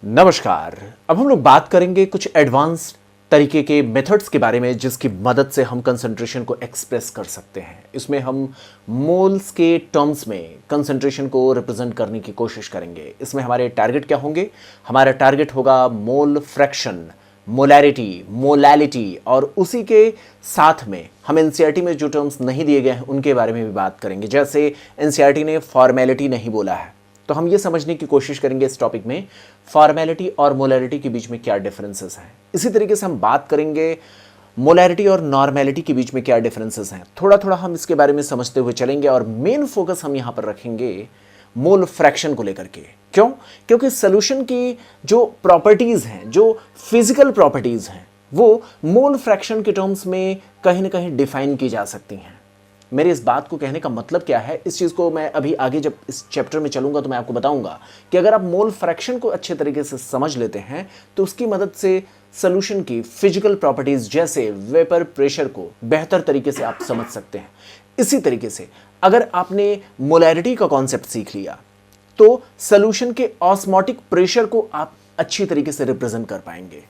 नमस्कार। अब हम लोग बात करेंगे कुछ एडवांस तरीके के मेथड्स के बारे में जिसकी मदद से हम कंसंट्रेशन को एक्सप्रेस कर सकते हैं। इसमें हम मोल्स के टर्म्स में कंसंट्रेशन को रिप्रेजेंट करने की कोशिश करेंगे। इसमें हमारे टारगेट क्या होंगे? हमारा टारगेट होगा मोल फ्रैक्शन, मोलैरिटी, मोलैलिटी, और उसी के साथ में हम एनसीईआरटी में जो टर्म्स नहीं दिए गए हैं उनके बारे में भी बात करेंगे। जैसे एनसीईआरटी ने फॉर्मेलिटी नहीं बोला है, तो हम ये समझने की कोशिश करेंगे इस टॉपिक में फॉर्मेलिटी और मोलैरिटी के बीच में क्या डिफरेंसेस हैं। इसी तरीके से हम बात करेंगे मोलैरिटी और नॉर्मेलिटी के बीच में क्या डिफरेंसेस हैं। थोड़ा थोड़ा हम इसके बारे में समझते हुए चलेंगे और मेन फोकस हम यहां पर रखेंगे मोल फ्रैक्शन को लेकर के। क्यों? क्योंकि सोल्यूशन की जो प्रॉपर्टीज हैं, जो फिजिकल प्रॉपर्टीज हैं, वो मोल फ्रैक्शन के टर्म्स में कहीं ना कहीं डिफाइन की जा सकती हैं। मेरे इस बात को कहने का मतलब क्या है, इस चीज़ को मैं अभी आगे जब इस चैप्टर में चलूंगा तो मैं आपको बताऊंगा कि अगर आप मोल फ्रैक्शन को अच्छे तरीके से समझ लेते हैं तो उसकी मदद से सोल्यूशन की फिजिकल प्रॉपर्टीज जैसे वेपर प्रेशर को बेहतर तरीके से आप समझ सकते हैं। इसी तरीके से अगर आपने मोलैरिटी का कॉन्सेप्ट सीख लिया तो सोल्यूशन के ऑस्मोटिक प्रेशर को आप अच्छी तरीके से रिप्रेजेंट कर पाएंगे।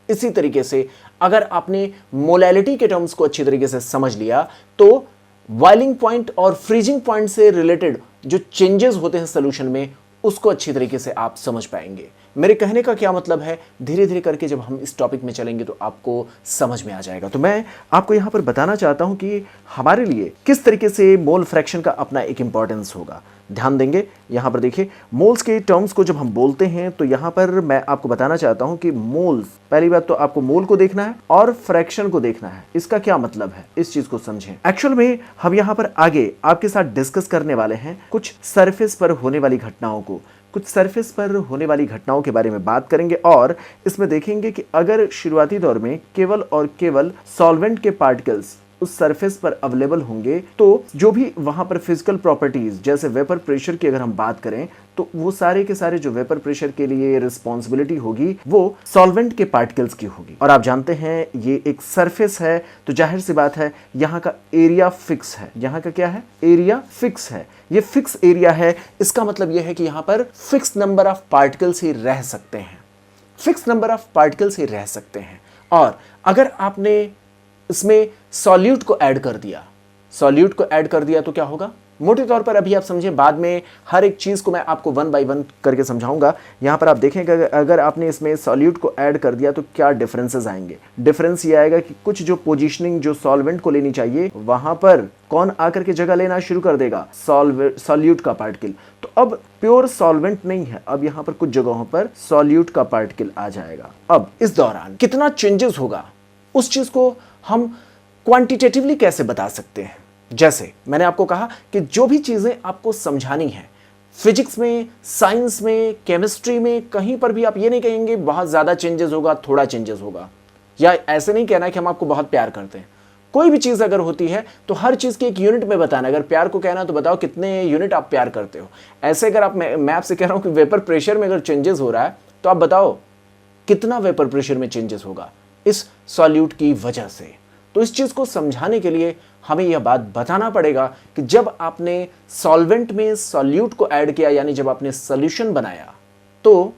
इसी तरीके से अगर आपने मोलैलिटी के टर्म्स को अच्छी तरीके से समझ लिया तो बॉइलिंग पॉइंट और फ्रीजिंग पॉइंट से रिलेटेड जो चेंजेस होते हैं सोल्यूशन में उसको अच्छी तरीके से आप समझ पाएंगे। मेरे कहने का क्या मतलब है, धीरे धीरे करके जब हम इस टॉपिक में चलेंगे तो आपको समझ में आ जाएगा। तो मैं आपको यहां पर बताना चाहता हूं कि हमारे लिए किस तरीके से मोल फ्रैक्शन का अपना एक इंपॉर्टेंस होगा। ध्यान देंगे यहां पर देखिए, मोल्स के टर्म्स को जब हम बोलते हैं तो यहां पर मैं आपको बताना चाहता हूं कि मोल्स, पहली बात तो आपको मोल को देखना है और फ्रैक्शन को देखना है। इसका क्या मतलब है, इस चीज को समझें। एक्चुअल में हम यहां पर आगे आपके साथ डिस्कस करने वाले हैं कुछ सरफेस पर होने वाली घटनाओं को, कुछ सरफेस पर होने वाली घटनाओं के बारे में बात करेंगे और इसमें देखेंगे कि अगर शुरुआती दौर में केवल और केवल सॉल्वेंट के पार्टिकल्स उस सरफेस पर अवेलेबल होंगे तो जो भी वहां पर फिजिकल प्रॉपर्टीज जैसे वेपर प्रेशर की अगर हम बात करें तो वो सारे के सारे जो वेपर प्रेशर के लिए रिस्पॉन्सिबिलिटी होगी वो सॉल्वेंट के पार्टिकल्स की होगी। और आप जानते हैं ये एक सरफेस है तो जाहिर सी बात है यहाँ का एरिया फिक्स है। यहाँ का क्या है? एरिया फिक्स है। ये फिक्स एरिया है, इसका मतलब यह है कि यहाँ पर फिक्स नंबर ऑफ पार्टिकल्स ही रह सकते हैं, फिक्स नंबर ऑफ पार्टिकल्स ही रह सकते हैं। और अगर आपने इसमें सॉल्यूट को ऐड कर दिया, सॉल्यूट को ऐड कर दिया तो क्या होगा? मोटे तौर पर अभी आप समझें, बाद में हर एक चीज को मैं आपको वन बाय वन करके समझाऊंगा। यहां पर आप देखेंगे अगर आपने इसमें सॉल्यूट को ऐड कर दिया तो क्या डिफरेंसेस आएंगे। डिफरेंस ये आएगा कि कुछ जो पोजीशनिंग जो सॉल्वेंट को लेनी चाहिए वहां पर कौन आकर के जगह लेना शुरू कर देगा? सॉल्यूट का पार्टिकल। तो अब प्योर सॉल्वेंट नहीं है, अब यहां पर कुछ जगहों पर सॉल्यूट का पार्टिकल आ जाएगा। अब इस दौरान कितना चेंजेस होगा उस चीज को हम क्वांटिटेटिवली कैसे बता सकते हैं? जैसे मैंने आपको कहा कि जो भी चीजें आपको समझानी है फिजिक्स में, साइंस में, केमिस्ट्री में, कहीं पर भी आप ये नहीं कहेंगे बहुत ज्यादा चेंजेस होगा, थोड़ा चेंजेस होगा, या ऐसे नहीं कहना कि हम आपको बहुत प्यार करते हैं। कोई भी चीज अगर होती है तो हर चीज की एक यूनिट में बताना। अगर प्यार को कहना तो बताओ कितने यूनिट आप प्यार करते हो। ऐसे अगर आप, मैं आपसे कह रहा हूं कि वेपर प्रेशर में अगर चेंजेस हो रहा है तो आप बताओ कितना वेपर प्रेशर में चेंजेस होगा इस सॉल्यूट की वजह से। तो इस चीज को समझाने के लिए हमें यह बात बताना पड़ेगा कि जब आपने सॉल्वेंट में सॉल्यूट को ऐड किया, यानी जब आपने सॉल्यूशन बनाया, तो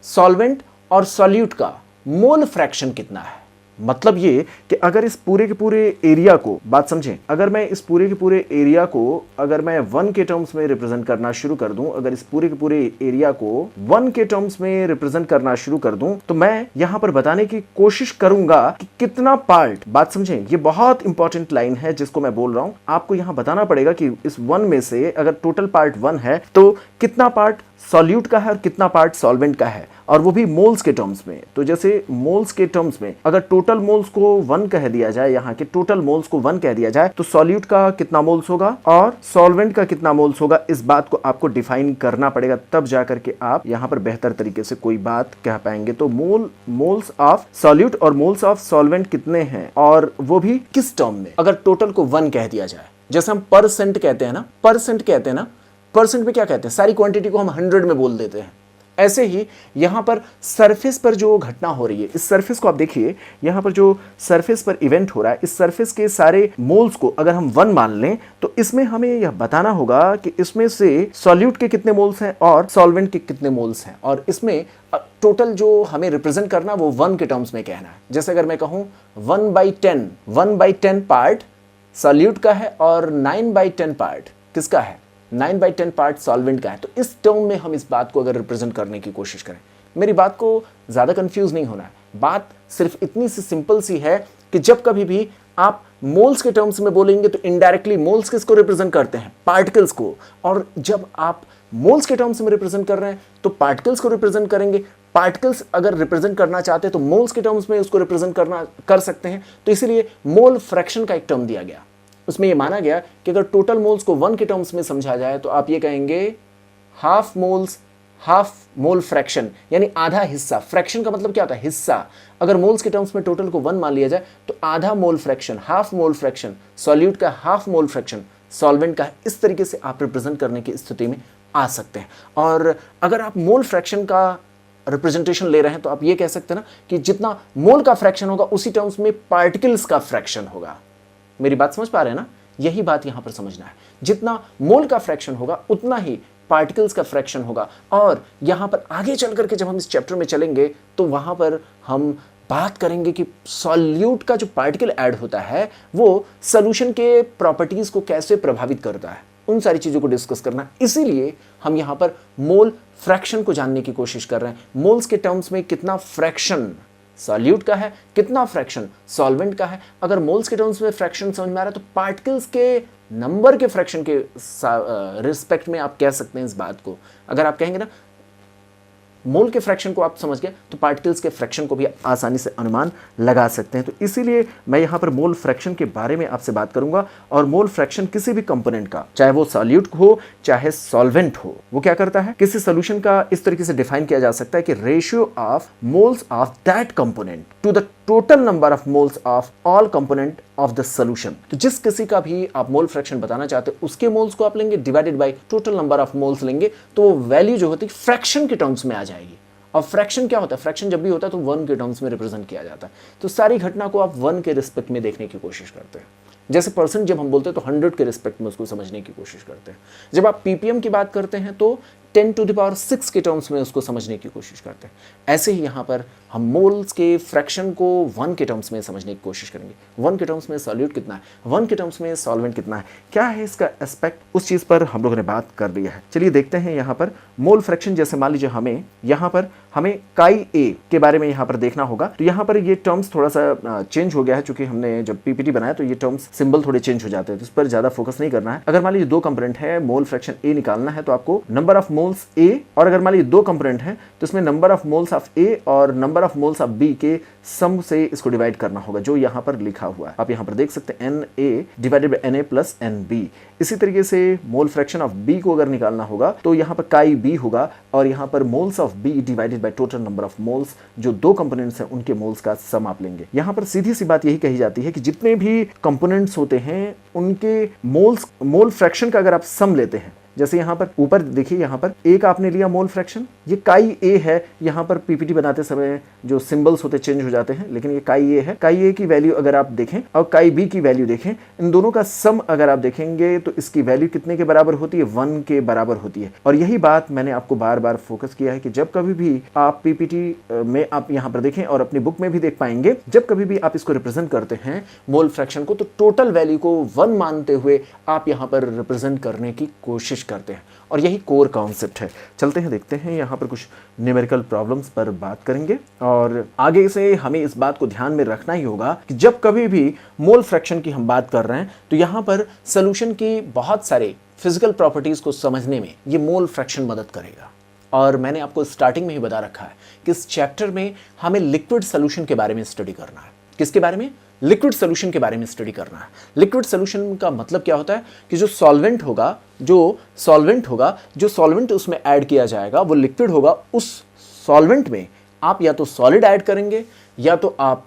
सॉल्वेंट और सॉल्यूट का मोल फ्रैक्शन कितना है। मतलब ये कि अगर इस पूरे के पूरे एरिया को, बात समझें, अगर मैं इस पूरे के पूरे एरिया को अगर मैं 1 के टर्म्स में रिप्रेजेंट करना शुरू कर दूं, अगर इस पूरे के पूरे एरिया को 1 के टर्म्स में रिप्रेजेंट करना शुरू कर दूं तो मैं यहां पर बताने की कोशिश करूंगा कि कितना पार्ट, बात समझें, ये बहुत इंपॉर्टेंट लाइन है जिसको मैं बोल रहा हूं। आपको यहां बताना पड़ेगा कि इस 1 में से अगर टोटल पार्ट 1 है तो कितना पार्ट सॉल्यूट का है और कितना पार्ट सॉल्वेंट का है, और वो भी मोल्स के टर्म्स में। तो जैसे मोल्स के टर्म्स में अगर टोटल मोल्स को 1 कह दिया जाए, यहाँ के टोटल मोल्स को 1 कह दिया जाए तो सॉल्यूट का कितना मोल्स होगा और सॉल्वेंट का कितना मोल्स होगा, इस बात को आपको डिफाइन करना पड़ेगा, तब जाकर के आप यहाँ पर बेहतर तरीके से कोई बात कह पाएंगे। तो मोल्स ऑफ सॉल्यूट और मोल्स ऑफ सॉल्वेंट कितने हैं और वो भी किस टर्म में। अगर टोटल को 1 कह दिया जाए, जैसे हम परसेंट कहते हैं ना, परसेंट कहते हैं ना, परसेंट में क्या कहते हैं, सारी क्वांटिटी को हम 100 में बोल देते हैं। ऐसे ही यहाँ पर सरफेस पर जो घटना हो रही है, इस सरफेस को आप देखिए, यहाँ पर जो सरफेस पर इवेंट हो रहा है, इस सरफेस के सारे मोल्स को अगर हम 1 मान लें तो इसमें हमें यह बताना होगा कि इसमें से सॉल्यूट के कितने मोल्स हैं और सॉल्वेंट के कितने मोल्स हैं, और इसमें टोटल जो हमें रिप्रेजेंट करना वो 1 के टर्म्स में कहना है। जैसे अगर मैं कहूँ 1/10 पार्ट सॉल्यूट का है और 9/10 पार्ट किसका है, 9/10 पार्ट सॉल्वेंट का है, तो इस टर्म में हम इस बात को अगर रिप्रेजेंट करने की कोशिश करें, मेरी बात को ज़्यादा कंफ्यूज नहीं होना है, बात सिर्फ इतनी सी सिंपल सी है कि जब कभी भी आप मोल्स के टर्म्स में बोलेंगे तो इनडायरेक्टली मोल्स किसको रिप्रेजेंट करते हैं, पार्टिकल्स को, और जब आप मोल्स के टर्म्स में रिप्रेजेंट कर रहे हैं तो पार्टिकल्स को रिप्रेजेंट करेंगे। पार्टिकल्स अगर रिप्रेजेंट करना चाहते हैं तो मोल्स के टर्म्स में उसको रिप्रेजेंट कर सकते हैं, तो इसीलिए मोल फ्रैक्शन का एक टर्म दिया गया। उसमें यह माना गया कि अगर टोटल मोल्स को 1 के टर्म्स में समझा जाए तो आप ये कहेंगे हाफ मोल फ्रैक्शन, यानी आधा हिस्सा। फ्रैक्शन का मतलब क्या होता है, हिस्सा। अगर मोल्स के टर्म्स में टोटल को 1 मान लिया जाए तो आधा mole fraction, half mole fraction solute का, हाफ मोल फ्रैक्शन सॉल्वेंट का, इस तरीके से आप रिप्रेजेंट करने की स्थिति में आ सकते हैं। और अगर आप मोल फ्रैक्शन का रिप्रेजेंटेशन ले रहे हैं तो आप ये कह सकते हैं ना कि जितना मोल का फ्रैक्शन होगा उसी टर्म्स में पार्टिकल्स का फ्रैक्शन होगा। मेरी बात समझ पा रहे हैं ना, यही बात यहां पर समझना है। जितना मोल का फ्रैक्शन होगा उतना ही पार्टिकल्स का फ्रैक्शन होगा। और यहां पर आगे चल करके जब हम इस चैप्टर में चलेंगे तो वहां पर हम बात करेंगे कि सॉल्यूट का जो पार्टिकल ऐड होता है वो सॉल्यूशन के प्रॉपर्टीज को कैसे प्रभावित करता है, उन सारी चीजों को डिस्कस करना। इसीलिए हम यहां पर मोल फ्रैक्शन को जानने की कोशिश कर रहे हैं। मोल्स के टर्म्स में कितना फ्रैक्शन सॉल्यूट का है, कितना फ्रैक्शन सॉल्वेंट का है। अगर मोल्स के टर्म्स में फ्रैक्शन समझ में आ रहा है तो पार्टिकल्स के नंबर के फ्रैक्शन के रिस्पेक्ट में आप कह सकते हैं इस बात को। अगर आप कहेंगे ना मोल के फ्रैक्शन को आप समझ गए तो पार्टिकल्स के फ्रैक्शन को भी आसानी से अनुमान लगा सकते हैं। तो इसीलिए मैं यहाँ पर मोल फ्रैक्शन के बारे में आपसे बात करूंगा। और मोल फ्रैक्शन किसी भी कंपोनेंट का, चाहे वो सॉल्यूट हो चाहे सॉल्वेंट हो, वो क्या करता है, किसी सॉल्यूशन का इस तरीके से डिफाइन किया जा सकता है कि ratio of moles of that component to the total number of moles of all component of the solution. तो जिस किसी का भी आप मोल फ्रैक्शन बताना चाहते हैं उसके मोल्स को आप लेंगे divided by total number of moles लेंगे, तो वो वैल्यू जो होती है फ्रैक्शन के टर्म्स में आ जाएगी। और फ्रैक्शन क्या होता है, फ्रैक्शन जब भी होता है तो 1 के टर्म्स में रिप्रेजेंट किया जाता है। तो सारी घटना को आप 1 के रिस्पेक्ट में देखने की कोशिश करते हैं। जैसे परसेंट जब हम बोलते हैं तो 100 के रिस्पेक्ट में उसको समझने की कोशिश करते हैं। जब आप पीपीएम की बात करते हैं तो 10⁶ के टर्म्स में उसको समझने की कोशिश करते हैं। ऐसे ही यहाँ पर हम मोल्स के फ्रैक्शन को 1 के टर्म्स में समझने की कोशिश करेंगे। 1 के टर्म्स में सॉल्यूट कितना है, 1 के टर्म्स में सॉल्वेंट कितना है, क्या है इसका एस्पेक्ट, उस चीज़ पर हम लोगों ने बात कर लिया है। चलिए देखते हैं यहाँ पर मोल फ्रैक्शन। जैसे मान लीजिए हमें काई ए के बारे में यहाँ पर देखना होगा, तो यहाँ पर ये टर्म्स थोड़ा सा चेंज हो गया है, चूंकि हमने जब पीपीटी बनाया तो ये टर्म्स सिंबल थोड़े चेंज हो जाते हैं, तो इस पर ज्यादा फोकस नहीं करना है। अगर मान लीजिए 2 कंपोनेंट है, मोल फ्रैक्शन ए निकालना है तो आपको नंबर ऑफ मोल्स ए, और अगर मान लीजिए 2 कंपोनेंट है तो इसमें number of moles of A और number of moles of B के सम से इसको डिवाइड करना होगा, जो यहाँ पर लिखा हुआ है। आप यहाँ पर देख सकते हैं Na divided by Na plus Nb। इसी तरीके से मोल फ्रैक्शन ऑफ बी को अगर निकालना होगा तो यहाँ पर काई बी होगा, और यहाँ पर moles of B divided by total number of moles, जो 2 कंपोनेंट्स हैं उनके मोल्स का सम आप लेंगे। यहाँ पर सीधी सी बात यही कही जाती है कि जितने भी कंपोनेंट्स होते हैं उनके मोल फ्रैक्शन का अगर आप सम लेते हैं, जैसे यहाँ पर ऊपर देखिए, यहाँ पर ए का आपने लिया मोल फ्रैक्शन, ये काई ए है। यहाँ पर पीपीटी बनाते समय जो सिंबल्स होते चेंज हो जाते हैं, लेकिन ये काई ए है। काई ए की वैल्यू अगर आप देखें और काई बी की वैल्यू देखें, इन दोनों का सम अगर आप देखेंगे तो इसकी वैल्यू कितने के बराबर होती है, 1 के बराबर होती है। और यही बात मैंने आपको बार बार फोकस किया है कि जब कभी भी आप पीपीटी में आप यहाँ पर देखें और अपनी बुक में भी देख पाएंगे, जब कभी भी आप इसको रिप्रेजेंट करते हैं मोल फ्रैक्शन को, तो टोटल वैल्यू को 1 मानते हुए आप यहाँ पर रिप्रेजेंट करने की कोशिश करते हैं, और यही कोर कॉन्सेप्ट है। चलते हैं, देखते हैं, यहाँ पर कुछ न्यूमेरिकल प्रॉब्लम्स पर बात करेंगे। और आगे से हमें इस बात को ध्यान में रखना ही होगा कि जब कभी भी मोल फ्रैक्शन की हम बात कर रहे हैं तो यहाँ पर सॉल्यूशन की बहुत सारे फिजिकल प्रॉपर्टीज को समझने में ये मोल फ्रैक्शन मदद करेगा। और मैंने आपको स्टार्टिंग में ही बता रखा है कि इस चैप्टर में हमें लिक्विड सॉल्यूशन के बारे में स्टडी करना है। किसके बारे में? लिक्विड सॉल्यूशन के बारे में स्टडी करना है। लिक्विड सॉल्यूशन का मतलब क्या होता है कि जो सॉल्वेंट होगा, जो सॉल्वेंट उसमें ऐड किया जाएगा वो लिक्विड होगा। उस सॉल्वेंट में आप या तो सॉलिड ऐड करेंगे, या तो आप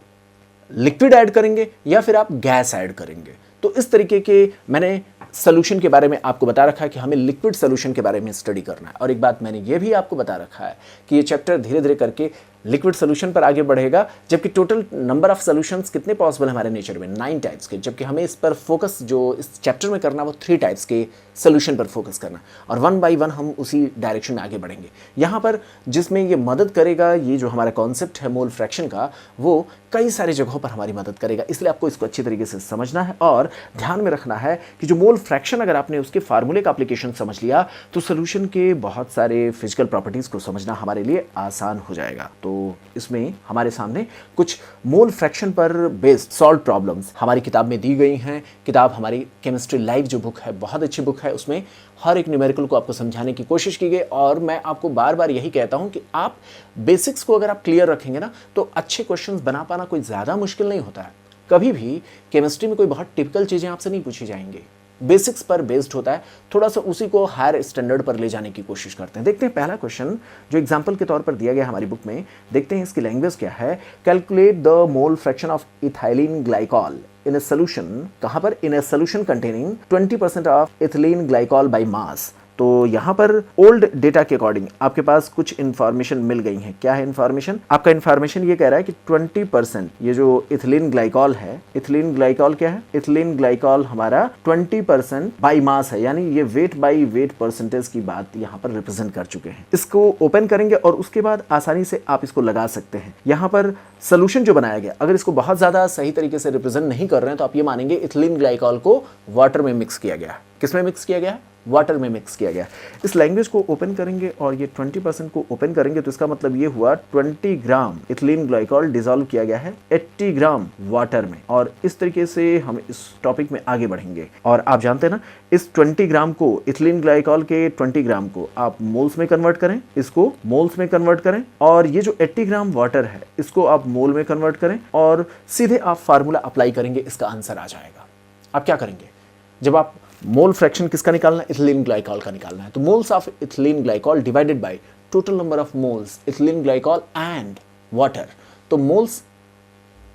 लिक्विड ऐड करेंगे, या फिर आप गैस ऐड करेंगे। तो इस तरीके के मैंने सोल्यूशन के बारे में आपको बता रखा है कि हमें लिक्विड सोल्यूशन के बारे में स्टडी करना है। और एक बात मैंने ये भी आपको बता रखा है कि ये चैप्टर धीरे धीरे करके लिक्विड सोल्यूशन पर आगे बढ़ेगा, जबकि टोटल नंबर ऑफ सोल्यूशंस कितने पॉसिबल हमारे नेचर में 9 टाइप्स के, जबकि हमें इस पर फोकस जो इस चैप्टर में करना वो 3 टाइप्स के सोल्यूशन पर फोकस करना, और 1 बाय 1 हम उसी डायरेक्शन में आगे बढ़ेंगे। यहाँ पर जिसमें ये मदद करेगा, ये जो हमारा कॉन्सेप्ट है मोल फ्रैक्शन का, वो कई सारी जगहों पर हमारी मदद करेगा। इसलिए आपको इसको अच्छी तरीके से समझना है और ध्यान में रखना है कि जो मोल फ्रैक्शन अगर आपने उसके फार्मूले का एप्लीकेशन समझ लिया तो सोल्यूशन के बहुत सारे फिजिकल प्रॉपर्टीज़ को समझना हमारे लिए आसान हो जाएगा। तो इसमें हमारे सामने कुछ मोल फ्रैक्शन पर बेस्ड सॉल्व प्रॉब्लम्स हमारी किताब में दी गई हैं। किताब हमारी केमिस्ट्री लाइव जो बुक है बहुत अच्छी बुक है, उसमें हर एक न्यूमेरिकल को आपको समझाने की कोशिश की गई। और मैं आपको बार बार यही कहता हूं कि आप बेसिक्स को अगर आप क्लियर रखेंगे ना तो अच्छे क्वेश्चंस बना पाना कोई ज़्यादा मुश्किल नहीं होता है। कभी भी केमिस्ट्री में कोई बहुत टिपिकल चीज़ें आपसे नहीं पूछी जाएंगी, बेसिक्स पर बेस्ड होता है, थोड़ा सा उसी को हायर स्टैंडर्ड पर ले जाने की कोशिश करते हैं। देखते हैं पहला क्वेश्चन जो एग्जांपल के तौर पर दिया गया हमारी बुक में, देखते हैं इसकी लैंग्वेज क्या है। Calculate the mole fraction of ethylene glycol in a solution, कहां पर, in a solution containing 20% of ethylene glycol by mass. तो यहाँ पर ओल्ड डेटा के अकॉर्डिंग आपके पास कुछ इन्फॉर्मेशन मिल गई है। क्या है इन्फॉर्मेशन? आपका इन्फॉर्मेशन ये कह रहा है कि 20% ये जो इथिलीन ग्लाइकॉल है, इथिलीन ग्लाइकॉल क्या है? इथिलीन ग्लाइकॉल हमारा 20% बाई मास है, यानी ये वेट बाई वेट परसेंटेज की बात यहाँ पर रिप्रेजेंट कर चुके हैं। इसको ओपन करेंगे और उसके बाद आसानी से आप इसको लगा सकते हैं। यहाँ पर सोल्यूशन जो बनाया गया, अगर इसको बहुत ज्यादा सही तरीके से रिप्रेजेंट नहीं कर रहे हैं तो आप ये मानेंगे इथिलीन ग्लाइकॉल को वाटर में मिक्स किया गया। किसमें मिक्स किया गया? वाटर में मिक्स किया गया। इस लैंग्वेज को ओपन करेंगे और ये 20% को ओपन करेंगे तो इसका मतलब ये हुआ 20 ग्राम इथिलीन ग्लाइकॉल डिसॉल्व किया गया है 80 ग्राम वाटर में। और इस तरीके से हम इस टॉपिक में आगे बढ़ेंगे। और आप जानते हैं ना, इस 20 ग्राम को, इथिलीन ग्लाइकॉल के 20 ग्राम को आप मोल्स में कन्वर्ट करें, इसको मोल्स में कन्वर्ट करें, और ये जो 80 ग्राम वाटर है इसको आप मोल में कन्वर्ट करें और सीधे आप फार्मूला अप्लाई करेंगे, इसका आंसर आ जाएगा। आप क्या करेंगे? जब आप मोल फ्रैक्शन किसका निकालना है? इथिलीन ग्लाइकॉल का निकालना है। तो moles of ethylene glycol divided by total number of moles ethylene glycol and water. तो मोल्स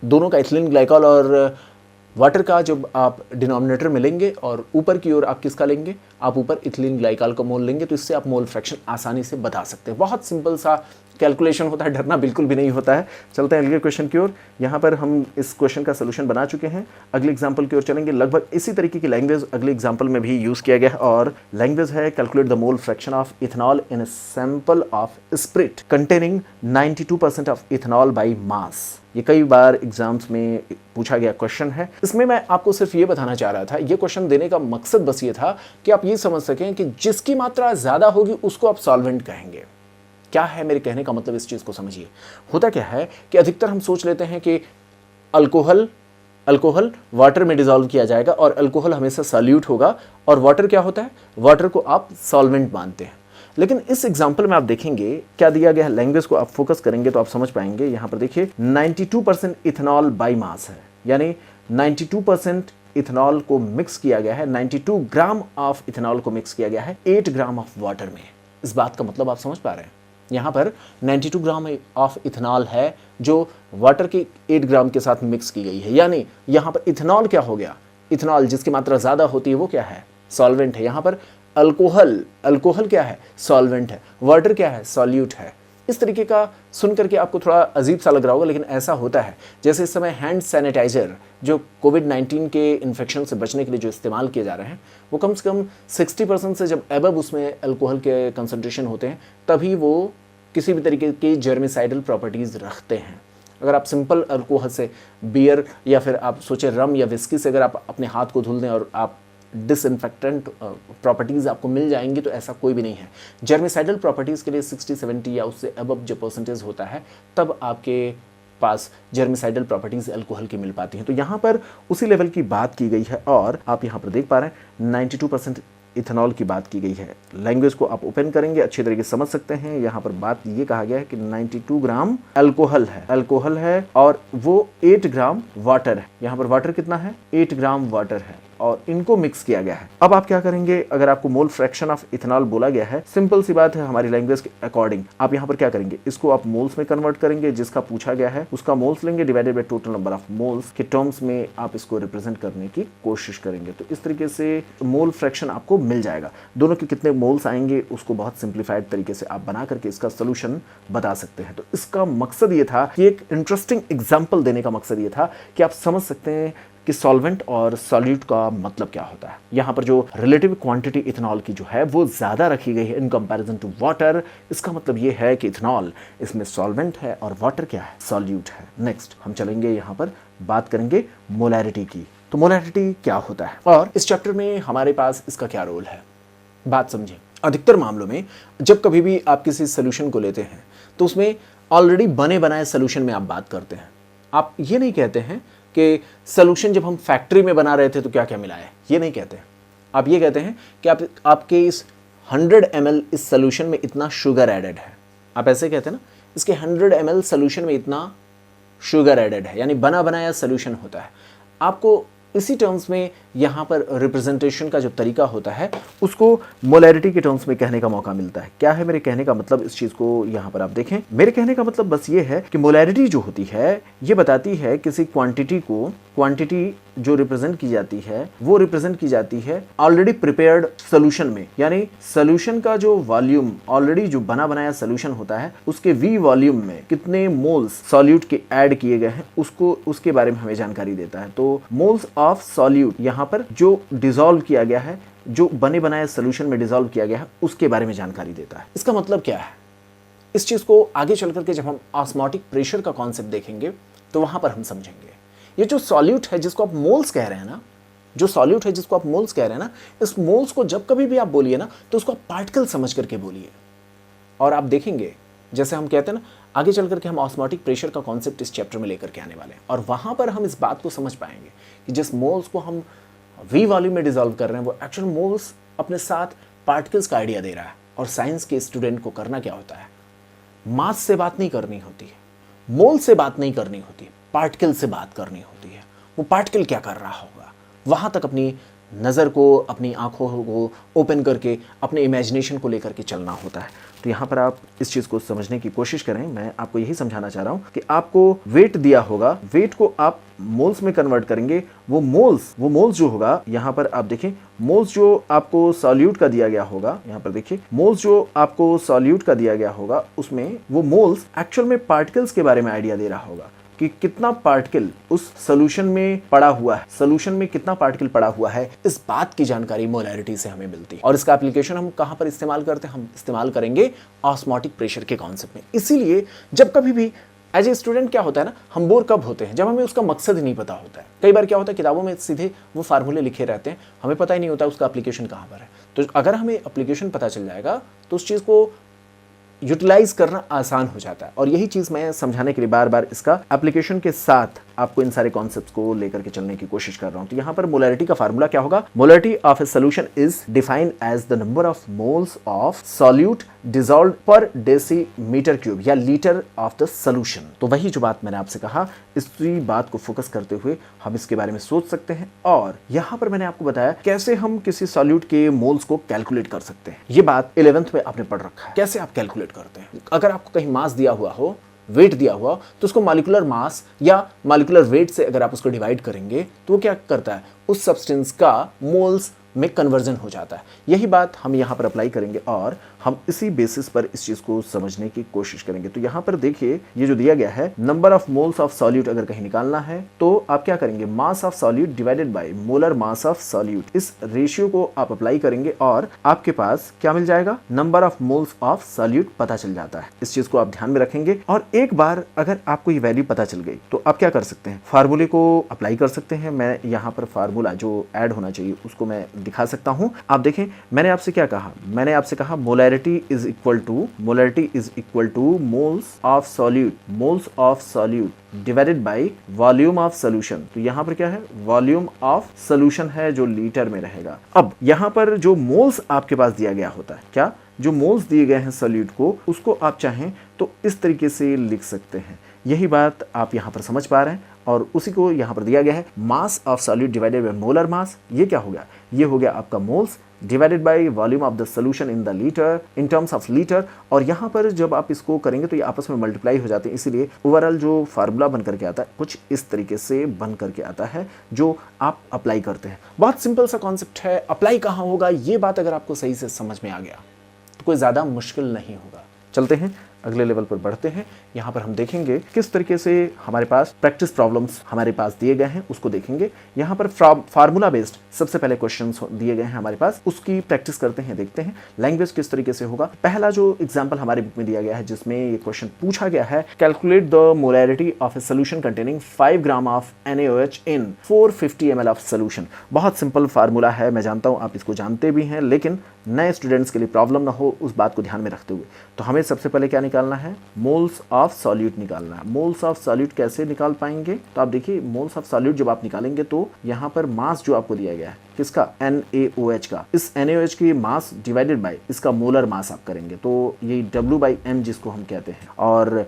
दोनों का, इथिलीन ग्लाइकॉल और वाटर का, जब आप डिनोमिनेटर में लेंगे और ऊपर की ओर आप किसका लेंगे? आप ऊपर इथिलीन ग्लाइकॉल का मोल लेंगे। तो इससे आप मोल फ्रैक्शन आसानी से बता सकते हैं। बहुत सिंपल सा कैलकुलेशन होता है, डरना बिल्कुल भी नहीं होता है। चलते हैं अगले क्वेश्चन की ओर। यहाँ पर हम इस क्वेश्चन का सोल्यूशन बना चुके हैं। अगले एग्जाम्पल की ओर चलेंगे। लगभग इसी तरीके की लैंग्वेज अगले एग्जाम्पल में भी यूज़ किया गया है और लैंग्वेज है calculate the mole fraction of ethanol in a sample of spirit containing 92% of ethanol by mass. ये कई बार एग्जाम्स में पूछा गया क्वेश्चन है। इसमें मैं आपको सिर्फ ये बताना चाह रहा था, ये क्वेश्चन देने का मकसद बस ये था कि आप ये समझ सकें कि जिसकी मात्रा ज़्यादा होगी उसको आप सॉल्वेंट कहेंगे। क्या है मेरे कहने का मतलब? इस चीज़ को समझिए। होता क्या है कि अधिकतर हम सोच लेते हैं कि अल्कोहल वाटर में डिसॉल्व किया जाएगा और अल्कोहल हमेशा सॉल्यूट होगा, और वाटर क्या होता है? वाटर को आप सॉल्वेंट मानते हैं। लेकिन इस एग्जाम्पल में आप देखेंगे क्या दिया गया है। लैंग्वेज को आप फोकस करेंगे तो आप समझ पाएंगे। यहाँ पर देखिए 92% इथेनॉल बाई मास है, यानी 92% इथेनॉल को मिक्स किया गया है, 92 ग्राम ऑफ इथेनॉल को मिक्स किया गया है 8 ग्राम ऑफ वाटर में। इस बात का मतलब आप समझ पा रहे हैं? यहाँ पर 92 ग्राम ऑफ इथेनॉल है जो वाटर के 8 ग्राम के साथ मिक्स की गई है, यानी यहाँ पर इथेनॉल क्या हो गया? इथेनॉल जिसकी मात्रा ज़्यादा होती है वो क्या है? सॉल्वेंट है। यहाँ पर अल्कोहल क्या है? सॉल्वेंट है। वाटर क्या है? सॉल्यूट है। इस तरीके का सुन करके आपको थोड़ा अजीब सा लग रहा होगा, लेकिन ऐसा होता है। जैसे इस समय हैंड सैनिटाइजर जो कोविड-19 के इन्फेक्शन से बचने के लिए जो इस्तेमाल किए जा रहे हैं, वो कम से कम 60% से जब एबव उसमें अल्कोहल के कंसंट्रेशन होते हैं तभी वो किसी भी तरीके की जर्मिसाइडल प्रॉपर्टीज़ रखते हैं। अगर आप सिंपल अल्कोहल से, बियर या फिर आप सोचें रम या विस्की से अगर आप अपने हाथ को धुल दें और आप डिसइंफेक्टेंट प्रॉपर्टीज़ आपको मिल जाएंगी, तो ऐसा कोई भी नहीं है। जर्मिसाइडल प्रॉपर्टीज़ के लिए 60-70 या उससे अबव जो परसेंटेज होता है तब आपके पास जर्मिसाइडल प्रॉपर्टीज़ अल्कोहल की मिल पाती हैं। तो यहाँ पर उसी लेवल की बात की गई है और आप यहाँ पर देख पा रहे हैं 92% इथेनॉल की बात की गई है। लैंग्वेज को आप ओपन करेंगे अच्छे तरीके से समझ सकते हैं। यहाँ पर बात ये कहा गया है कि 92 ग्राम अल्कोहल है और वो 8 ग्राम वाटर है। यहाँ पर वाटर कितना है? 8 ग्राम वाटर है और इनको मिक्स किया गया है। अब आप क्या करेंगे, अगर आपको मोल फ्रैक्शन ऑफ इथेनॉल बोला गया है, सिंपल सी बात है, हमारी लैंग्वेज के अकॉर्डिंग आप यहाँ पर क्या करेंगे, इसको आप मोल्स में कन्वर्ट करेंगे, जिसका पूछा गया है उसका मोल्स लेंगे divided by total number of moles के टर्म्स में आप इसको रिप्रेजेंट करने की कोशिश करेंगे। तो इस तरीके से मोल फ्रैक्शन आपको मिल जाएगा। दोनों के कितने मोल्स आएंगे उसको बहुत सिंप्लीफाइड तरीके से आप बना करके इसका सोल्यूशन बता सकते हैं। तो इसका मकसद ये था कि एक इंटरेस्टिंग एग्जाम्पल देने का मकसद ये था कि आप समझ सकते हैं कि सॉल्वेंट और सॉल्यूट का मतलब क्या होता है। यहाँ पर जो रिलेटिव क्वांटिटी इथेनॉल की जो है वो ज़्यादा रखी गई है इन कंपैरिजन टू वाटर। इसका मतलब ये है कि इथेनॉल इसमें सॉल्वेंट है और वाटर क्या है, सॉल्यूट है। नेक्स्ट हम चलेंगे यहाँ पर बात करेंगे मोलैरिटी की। तो मोलैरिटी क्या होता है और इस चैप्टर में हमारे पास इसका क्या रोल है, बात समझें। अधिकतर मामलों में जब कभी भी आप किसी सोल्यूशन को लेते हैं तो उसमें ऑलरेडी बने बनाए सोल्यूशन में आप बात करते हैं। आप ये नहीं कहते हैं कि सोल्यूशन जब हम फैक्ट्री में बना रहे थे तो क्या क्या मिला है, ये नहीं कहते हैं। आप ये कहते हैं कि आपके इस 100 ml इस सोल्यूशन में इतना शुगर एडेड है। आप ऐसे कहते हैं ना, इसके 100 ml सोल्यूशन में इतना शुगर एडेड है, यानी बना बनाया सोल्यूशन होता है। आपको इसी टर्म्स में यहाँ पर रिप्रेजेंटेशन का जो तरीका होता है उसको मोलैरिटी के टर्म्स में कहने का मौका मिलता है। क्या है मेरे कहने का मतलब, इस चीज़ को यहाँ पर आप देखें। मेरे कहने का मतलब बस ये है कि मोलैरिटी जो होती है ये बताती है किसी क्वांटिटी को, क्वांटिटी जो रिप्रेजेंट की जाती है वो रिप्रेजेंट की जाती है ऑलरेडी प्रिपेयर्ड सोल्यूशन में, यानी सोल्यूशन का जो वॉल्यूम ऑलरेडी जो बना बनाया सोल्यूशन होता है उसके वी वॉल्यूम में कितने मोल्स सॉल्यूट के ऐड किए गए हैं उसको, उसके बारे में हमें जानकारी देता है। तो मोल्स ऑफ सॉल्यूट यहाँ पर जो डिसॉल्व किया गया है, जो बने बनाए सोल्यूशन में डिसॉल्व किया गया है उसके बारे में जानकारी देता है। इसका मतलब क्या है, इस चीज को आगे चल करके जब हम ऑस्मोटिक प्रेशर का कॉन्सेप्ट देखेंगे तो वहां पर हम समझेंगे। ये जो सॉल्यूट है जिसको आप मोल्स कह रहे हैं ना, जो सॉल्यूट है जिसको आप मोल्स कह रहे हैं ना, इस मोल्स को जब कभी भी आप बोलिए ना तो उसको आप पार्टिकल समझ करके बोलिए। और आप देखेंगे जैसे हम कहते हैं ना, आगे चल करके हम ऑस्मोटिक प्रेशर का कॉन्सेप्ट इस चैप्टर में लेकर के आने वाले हैं और वहां पर हम इस बात को समझ पाएंगे कि जिस मोल्स को हम वी वॉल्यूम में डिसॉल्व कर रहे हैं वो एक्चुअल मोल्स अपने साथ पार्टिकल्स का आइडिया दे रहा है। और साइंस के स्टूडेंट को करना क्या होता है, मास से बात नहीं करनी होती है, मोल से बात नहीं करनी होती है, पार्टिकल से बात करनी होती है। वो पार्टिकल क्या कर रहा होगा, वहां तक अपनी नज़र को, अपनी आंखों को ओपन करके अपने इमेजिनेशन को लेकर के चलना होता है। तो यहाँ पर आप इस चीज़ को समझने की कोशिश करें। मैं आपको यही समझाना चाह रहा हूँ कि आपको वेट दिया होगा, वेट को आप मोल्स में कन्वर्ट करेंगे। वो मोल्स जो होगा, यहाँ पर आप देखें, मोल्स जो आपको सॉल्यूट का दिया गया होगा, यहाँ पर देखिए मोल्स जो आपको सॉल्यूट का दिया गया होगा उसमें वो मोल्स एक्चुअल में पार्टिकल्स के बारे में आइडिया दे रहा होगा कि कितना पार्टिकल उस सोल्यूशन में पड़ा हुआ है, सोल्यूशन में कितना पार्टिकल पड़ा हुआ है, इस बात की जानकारी मोलैरिटी से हमें मिलती है। और इसका एप्लीकेशन हम कहां पर इस्तेमाल करते हैं, हम इस्तेमाल करेंगे ऑस्मोटिक प्रेशर के कॉन्सेप्ट में। इसीलिए जब कभी भी एज ए स्टूडेंट क्या होता है ना, हम बोर कब होते हैं, जब हमें उसका मकसद ही नहीं पता होता है। कई बार क्या होता है, किताबों में सीधे वो फार्मूले लिखे रहते हैं, हमें पता ही नहीं होता उसका एप्लीकेशन कहाँ पर है। तो अगर हमें एप्लीकेशन पता चल जाएगा तो उस चीज़ को यूटिलाइज करना आसान हो जाता है। और यही चीज मैं समझाने के लिए बार बार इसका एप्लीकेशन के साथ आपको इन सारे कॉन्सेप्ट्स को लेकर के चलने की कोशिश कर रहा हूं। तो यहां पर मोलैरिटी का फार्मूला क्या होगा, molarity of a solution is defined as the number of moles of solute dissolved per decimetre cube या लीटर ऑफ द सॉल्यूशन। तो वही जो बात मैंने आपसे कहा, इसी बात को फोकस करते हुए हम इसके बारे में सोच सकते हैं। और यहां पर मैंने आपको बताया कैसे हम किसी सॉल्यूट के मोल्स को कैलकुलेट कर सकते हैं। ये बात 11th में आपने पढ़ रखा है, कैसे आप कैलकुलेट करते हैं। अगर आपको कहीं मास दिया हुआ हो, वेट दिया हुआ, तो उसको मॉलिक्यूलर मास या मॉलिक्यूलर वेट से अगर आप उसको डिवाइड करेंगे तो वो क्या करता है, उस सब्सटेंस का मोल्स में कन्वर्जन हो जाता है। यही बात हम यहाँ पर अप्लाई करेंगे और हम इसी बेसिस पर इस चीज को समझने की कोशिश करेंगे। तो यहाँ पर देखिए ये जो दिया गया है, number of moles of solute अगर कहीं निकालना है तो आप क्या करेंगे, mass of solute divided by molar mass of solute, इस रेशियो को आप अप्लाई करेंगे और आपके पास क्या मिल जाएगा, number of moles of solute पता चल जाता है। इस चीज को आप ध्यान में रखेंगे और एक बार अगर आपको ये वैल्यू पता चल गई तो आप क्या कर सकते हैं, फार्मूले को अप्लाई कर सकते हैं। मैं यहाँ पर फार्मूला जो ऐड होना चाहिए उसको मैं दिखा सकता हूं। आप देखें मैंने आपसे क्या कहा, मैंने आपसे कहा molarity is equal two moles of solute divided by volume of solution. तो यहां पर क्या है, वॉल्यूम ऑफ सॉल्यूशन है जो लीटर में रहेगा। अब यहां पर जो मोल्स आपके पास दिया गया होता है, क्या जो मोल्स दिए गए हैं सॉल्यूट को, उसको आप चाहें तो इस तरीके से लिख सकते हैं। यही बात आप यहां पर समझ पा रहे हैं। और उसी को यहाँ पर दिया गया है mass of solute divided by molar mass. ये क्या हो गया, ये हो गया आपका moles divided by volume of the solution in the litre in terms of litre. और यहाँ पर जब आप इसको करेंगे तो ये आपस में मल्टीप्लाई हो जाते हैं, इसीलिए ओवरऑल जो फार्मूला बन करके आता है कुछ इस तरीके से बन करके आता है जो आप अप्लाई करते हैं। बहुत सिंपल सा कॉन्सेप्ट है। अप्लाई कहाँ होगा, ये बात अगर आपको सही से समझ में आ गया तो कोई ज़्यादा मुश्किल नहीं होगा। चलते हैं अगले लेवल पर बढ़ते हैं। यहाँ पर हम देखेंगे किस तरीके से हमारे पास प्रैक्टिस प्रॉब्लम्स हमारे पास दिए गए हैं, उसको देखेंगे। यहाँ पर फार्मूला बेस्ड सबसे पहले क्वेश्चंस दिए गए हैं हमारे पास, उसकी प्रैक्टिस करते हैं, देखते हैं लैंग्वेज किस तरीके से होगा। पहला जो एग्जाम्पल हमारे बुक में दिया गया है जिसमें ये क्वेश्चन पूछा गया है, calculate the molarity of a solution containing 5 gram of NaOH in 450 ml of solution. बहुत सिंपल फार्मूला है, मैं जानता हूँ आप इसको जानते भी हैं, लेकिन नए स्टूडेंट्स के लिए प्रॉब्लम ना हो उस बात को ध्यान में रखते हुए तो हमें सबसे पहले क्या निकालना है, मोल्स ऑफ सॉल्यूट निकालना है। मोल्स ऑफ सॉल्यूट कैसे निकाल पाएंगे, तो आप देखिए मोल्स ऑफ सॉल्यूट जब आप निकालेंगे तो यहाँ पर मास जो आपको दिया गया है किसका, NaOH का, इस NaOH की मास डिवाइडेड बाय इसका मोलर मास आप करेंगे तो ये W/m जिसको हम कहते हैं। और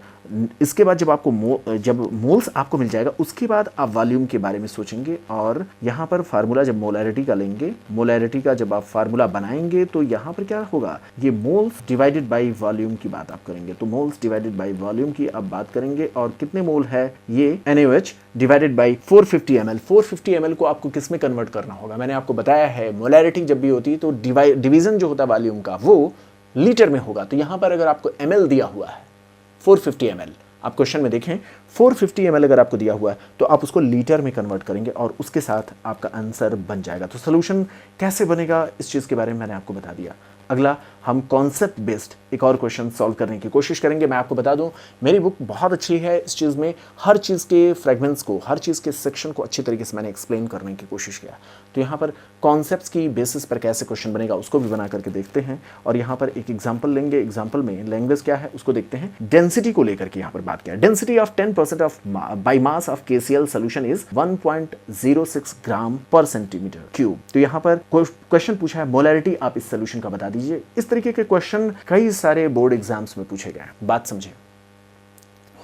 इसके बाद जब आपको जब मोल्स आपको मिल जाएगा उसके बाद आप वॉल्यूम के बारे में सोचेंगे। और यहाँ पर फार्मूला जब मोलैरिटी का लेंगे, मोलैरिटी का जब आप फार्मूला बनाएंगे तो यहाँ पर क्या होगा, ये मोल्स डिवाइडेड बाय वॉल्यूम की बात आप करेंगे। तो मोल्स डिवाइडेड बाय वॉल्यूम की आप बात करेंगे और कितने मोल है ये NaOH divided by 450 ml। 450 ml को आपको किस में कन्वर्ट करना होगा, मैंने आपको बताया है मोलैरिटी जब भी होती है तो डिवीजन जो होता है वॉल्यूम का वो लीटर में होगा। तो यहाँ पर अगर आपको ml दिया हुआ है 450 ml, आप क्वेश्चन में देखें 450 ml अगर आपको दिया हुआ है तो आप उसको लीटर में कन्वर्ट करेंगे और उसके साथ आपका आंसर बन जाएगा। तो सोल्यूशन कैसे बनेगा इस चीज़ के बारे में मैंने आपको बता दिया। अगला हम कॉन्सेप्ट बेस्ड एक और क्वेश्चन सॉल्व करने की कोशिश करेंगे। मैं आपको बता दूं मेरी बुक बहुत अच्छी है इस चीज़ में, हर चीज़ के फ्रेगमेंट्स को, हर चीज़ के सेक्शन को अच्छी तरीके से मैंने एक्सप्लेन करने की कोशिश किया। तो यहाँ पर कॉन्सेप्ट्स की बेसिस पर कैसे क्वेश्चन बनेगा उसको भी बना करके देखते हैं। और यहाँ पर एक एग्जाम्पल लेंगे, एग्जाम्पल में लैंग्वेज क्या है उसको देखते हैं। डेंसिटी को लेकर के यहाँ पर बात किया, density of 10% of by mass of KCl solution is 1.06 ग्राम पर सेंटीमीटर क्यूब। तो यहाँ पर क्वेश्चन पूछा है मोलैरिटी आप इस सोल्यूशन का बता दीजिए। इस तरीके के क्वेश्चन कई सारे बोर्ड एग्जाम्स में पूछे गए। बात समझे,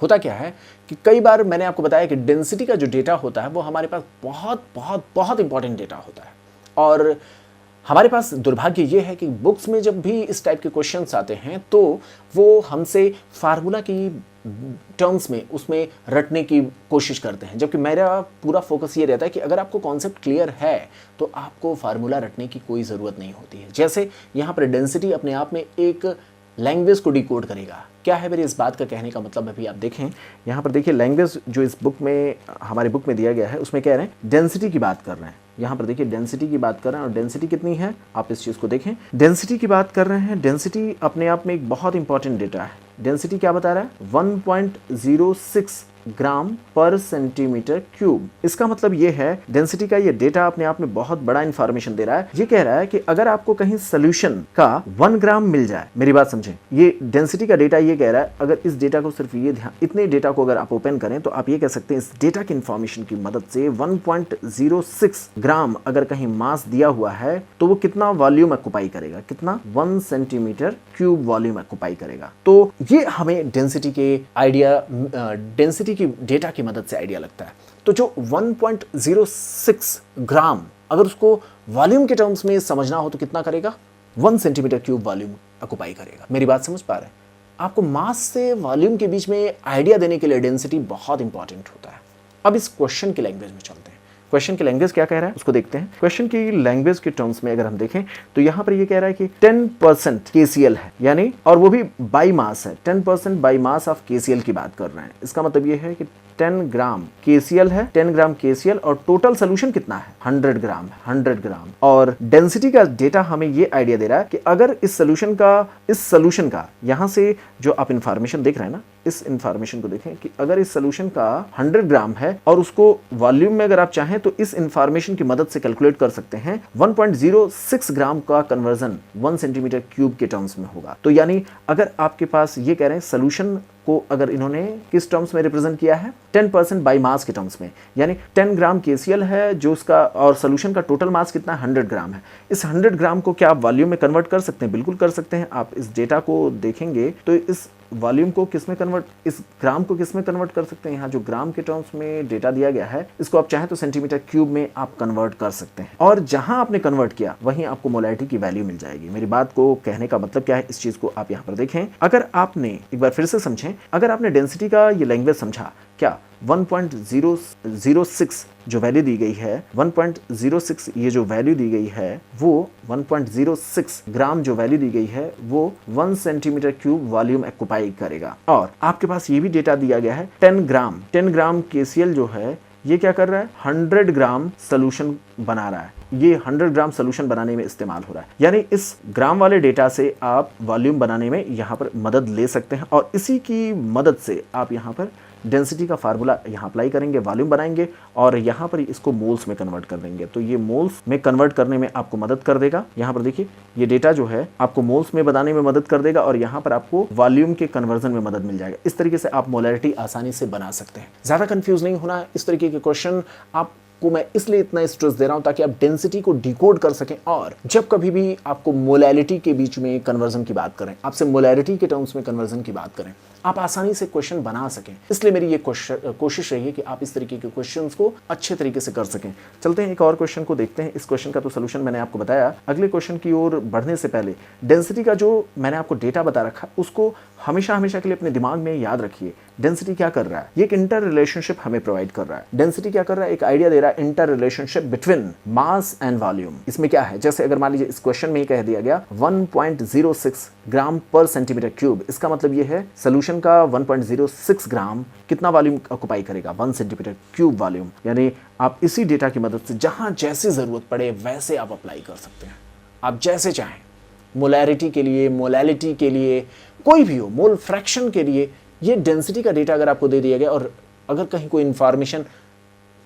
होता क्या है कि कई बार मैंने आपको बताया कि डेंसिटी का जो डेटा होता है वो हमारे पास बहुत बहुत बहुत इंपॉर्टेंट डेटा होता है। और हमारे पास दुर्भाग्य ये है कि बुक्स में जब भी इस टाइप के क्वेश्चंस आते हैं तो वो हमसे फार्मूला की टर्म्स में उसमें रटने की कोशिश करते हैं, जबकि मेरा पूरा फोकस ये रहता है कि अगर आपको कॉन्सेप्ट क्लियर है तो आपको फार्मूला रटने की कोई ज़रूरत नहीं होती है। जैसे यहाँ पर डेंसिटी अपने आप में एक लैंग्वेज को डिकोड करेगा। क्या है मेरी इस बात का कहने का मतलब, अभी आप देखें यहाँ पर देखिए लैंग्वेज जो इस बुक में हमारी बुक में दिया गया है उसमें कह रहे हैं डेंसिटी की बात कर रहे हैं। यहाँ पर देखिए डेंसिटी की बात कर रहे हैं और डेंसिटी कितनी है आप इस चीज़ को देखें, डेंसिटी की बात कर रहे हैं। डेंसिटी अपने आप में एक बहुत इंपॉर्टेंट डेटा है। डेंसिटी क्या बता रहा है 1.06 ग्राम पर सेंटीमीटर क्यूब। इसका मतलब ये है डेंसिटी का ये डेटा अपने आप में बहुत बड़ा इंफॉर्मेशन दे रहा है। ये कह रहा है कि अगर आपको कहीं सोल्यूशन का 1 ग्राम मिल जाए, मेरी बात समझें, ये डेंसिटी का डेटा ये कह रहा है अगर इस डेटा को सिर्फ ये ध्यान, इतने डेटा को अगर आप ओपन करें तो आप ये कह सकते हैं इस डेटा की इंफॉर्मेशन की मदद से 1.06 ग्राम अगर कहीं मास दिया हुआ है तो वो कितना वॉल्यूम ऑक्युपाई करेगा, कितना 1 सेंटीमीटर क्यूब वॉल्यूम ऑक्युपाई करेगा। तो ये हमें डेंसिटी के आइडिया, डेंसिटी की डेटा की मदद से आइडिया लगता है। तो जो 1.06 ग्राम अगर उसको वॉल्यूम के टर्म्स में समझना हो तो कितना करेगा, 1 सेंटीमीटर क्यूब वॉल्यूम ऑक्युपाई करेगा। मेरी बात समझ पा रहे हैं? आपको मास से वॉल्यूम के बीच में आइडिया देने के लिए डेंसिटी बहुत इंपॉर्टेंट होता है। अब इस क्वेश्चन की लैंग्वेज में चलते हैं। क्वेश्चन की लैंग्वेज क्या कह रहा है उसको देखते हैं। क्वेश्चन की लैंग्वेज के टर्म्स में अगर हम देखें तो यहाँ पर ये कह रहा है कि 10% KCl है, यानी और वो भी बाई मास है, 10% बाई मास ऑफ KCl की बात कर रहे हैं। इसका मतलब ये है कि 10 ग्राम KCl है, 10 ग्राम KCl और टोटल सोल्यूशन कितना है 100 ग्राम है, 100 ग्राम। और डेंसिटी का डेटा हमें ये आइडिया दे रहा है कि अगर इस सोल्यूशन का यहाँ से जो आप इंफॉर्मेशन देख रहे हैं ना, इस इंफॉर्मेशन को देखें कि अगर इस सोल्यूशन का 100 ग्राम है और उसको वॉल्यूम में अगर आप चाहें तो इस इंफॉर्मेशन की मदद से कैलकुलेट कर सकते हैं 1.06 ग्राम का कन्वर्जन 1 सेंटीमीटर क्यूब के टर्म्स में होगा। तो यानी अगर आपके पास ये कह रहे हैं सोल्यूशन को अगर इन्होंने किस टर्म्स में रिप्रेजेंट किया है 10% बाई मास के टर्म्स में, यानी 10 ग्राम KCl है जो उसका, और सोल्यूशन का टोटल मास कितना 100 ग्राम है। इस 100 ग्राम को क्या आप वॉल्यूम में कन्वर्ट कर सकते हैं? बिल्कुल कर सकते हैं। आप इस डेटा को देखेंगे तो इस वॉल्यूम को किस में कन्वर्ट, इस ग्राम को किस में कन्वर्ट कर सकते हैं। यहाँ जो ग्राम के टर्म्स में डेटा दिया गया है इसको आप चाहें तो सेंटीमीटर क्यूब में आप कन्वर्ट कर सकते हैं, और जहां आपने कन्वर्ट किया वहीं आपको मोलैरिटी की वैल्यू मिल जाएगी। मेरी बात को कहने का मतलब क्या है, इस चीज को आप यहाँ पर देखें। अगर आपने एक बार फिर से समझें, अगर आपने डेंसिटी का ये लैंग्वेज समझा, क्या 1.006 जो वैल्यू दी गई है, 1.06 ये जो वैल्यू दी गई है वो 1.06 ग्राम जो वैल्यू दी गई है वो 1 सेंटीमीटर क्यूब वॉल्यूम ऑक्युपाई करेगा। और आपके पास ये भी डेटा दिया गया है 10 ग्राम KCl जो है ये क्या कर रहा है, 100 ग्राम सोल्यूशन बना रहा है। ये 100 ग्राम सोल्यूशन बनाने में इस्तेमाल हो रहा है। यानी इस ग्राम वाले डेटा से आप वॉल्यूम बनाने में यहाँ पर मदद ले सकते हैं, और इसी की मदद से आप यहाँ पर डेंसिटी का फार्मूला यहाँ अप्लाई करेंगे, वॉल्यूम बनाएंगे और यहाँ पर इसको मोल्स में कन्वर्ट कर देंगे। तो ये मोल्स में कन्वर्ट करने में आपको मदद कर देगा। यहाँ पर देखिए ये डेटा जो है आपको मोल्स में बनाने में मदद कर देगा, और यहाँ पर आपको वॉल्यूम के कन्वर्जन में मदद मिल जाएगा। इस तरीके से आप मोलैरिटी आसानी से बना सकते हैं। ज़्यादा कंफ्यूज नहीं होना। इस तरीके के क्वेश्चन आपको मैं इसलिए इतना स्ट्रेस दे रहा हूं ताकि आप डेंसिटी को डिकोड कर सकें, और जब कभी भी आपको मोलैरिटी के बीच में कन्वर्जन की बात करें, आपसे मोलैरिटी के टर्म्स में कन्वर्जन की बात करें, आप आसानी से क्वेश्चन बना सकें। इसलिए मेरी ये कोशिश रही है कि आप इस तरीके के क्वेश्चंस को अच्छे तरीके से कर सकें। चलते हैं एक और क्वेश्चन को देखते हैं। इस क्वेश्चन का तो सोल्यूशन मैंने आपको बताया। अगले क्वेश्चन की ओर बढ़ने से पहले डेंसिटी का जो मैंने आपको डेटा बता रखा उसको हमेशा के लिए अपने दिमाग में याद रखिए। डेंसिटी क्या कर रहा है, ये एक इंटर रिलेशनशिप हमें प्रोवाइड कर रहा है। डेंसिटी क्या कर रहा है, एक आइडिया दे रहा है inter relationship between mass and volume. इसमें क्या है, जैसे अगर मान लीजिए इस क्वेश्चन में ही कह दिया गया 1.06 ग्राम पर सेंटीमीटर क्यूब, इसका मतलब ये है सोल्यूशन का 1.06 ग्राम कितना वॉल्यूम ऑक्युपाई करेगा, 1 सेंटीमीटर क्यूब वॉल्यूम। यानी आप इसी डेटा की मदद से जहां जैसे जरूरत पड़े वैसे आप अप्लाई कर सकते हैं, आप जैसे चाहें। मोलैरिटी के लिए, मोलैलिटी के लिए, कोई भी हो, मोल फ्रैक्शन के लिए, ये डेंसिटी का डेटा अगर आपको दे दिया गया और अगर कहीं कोई इंफॉर्मेशन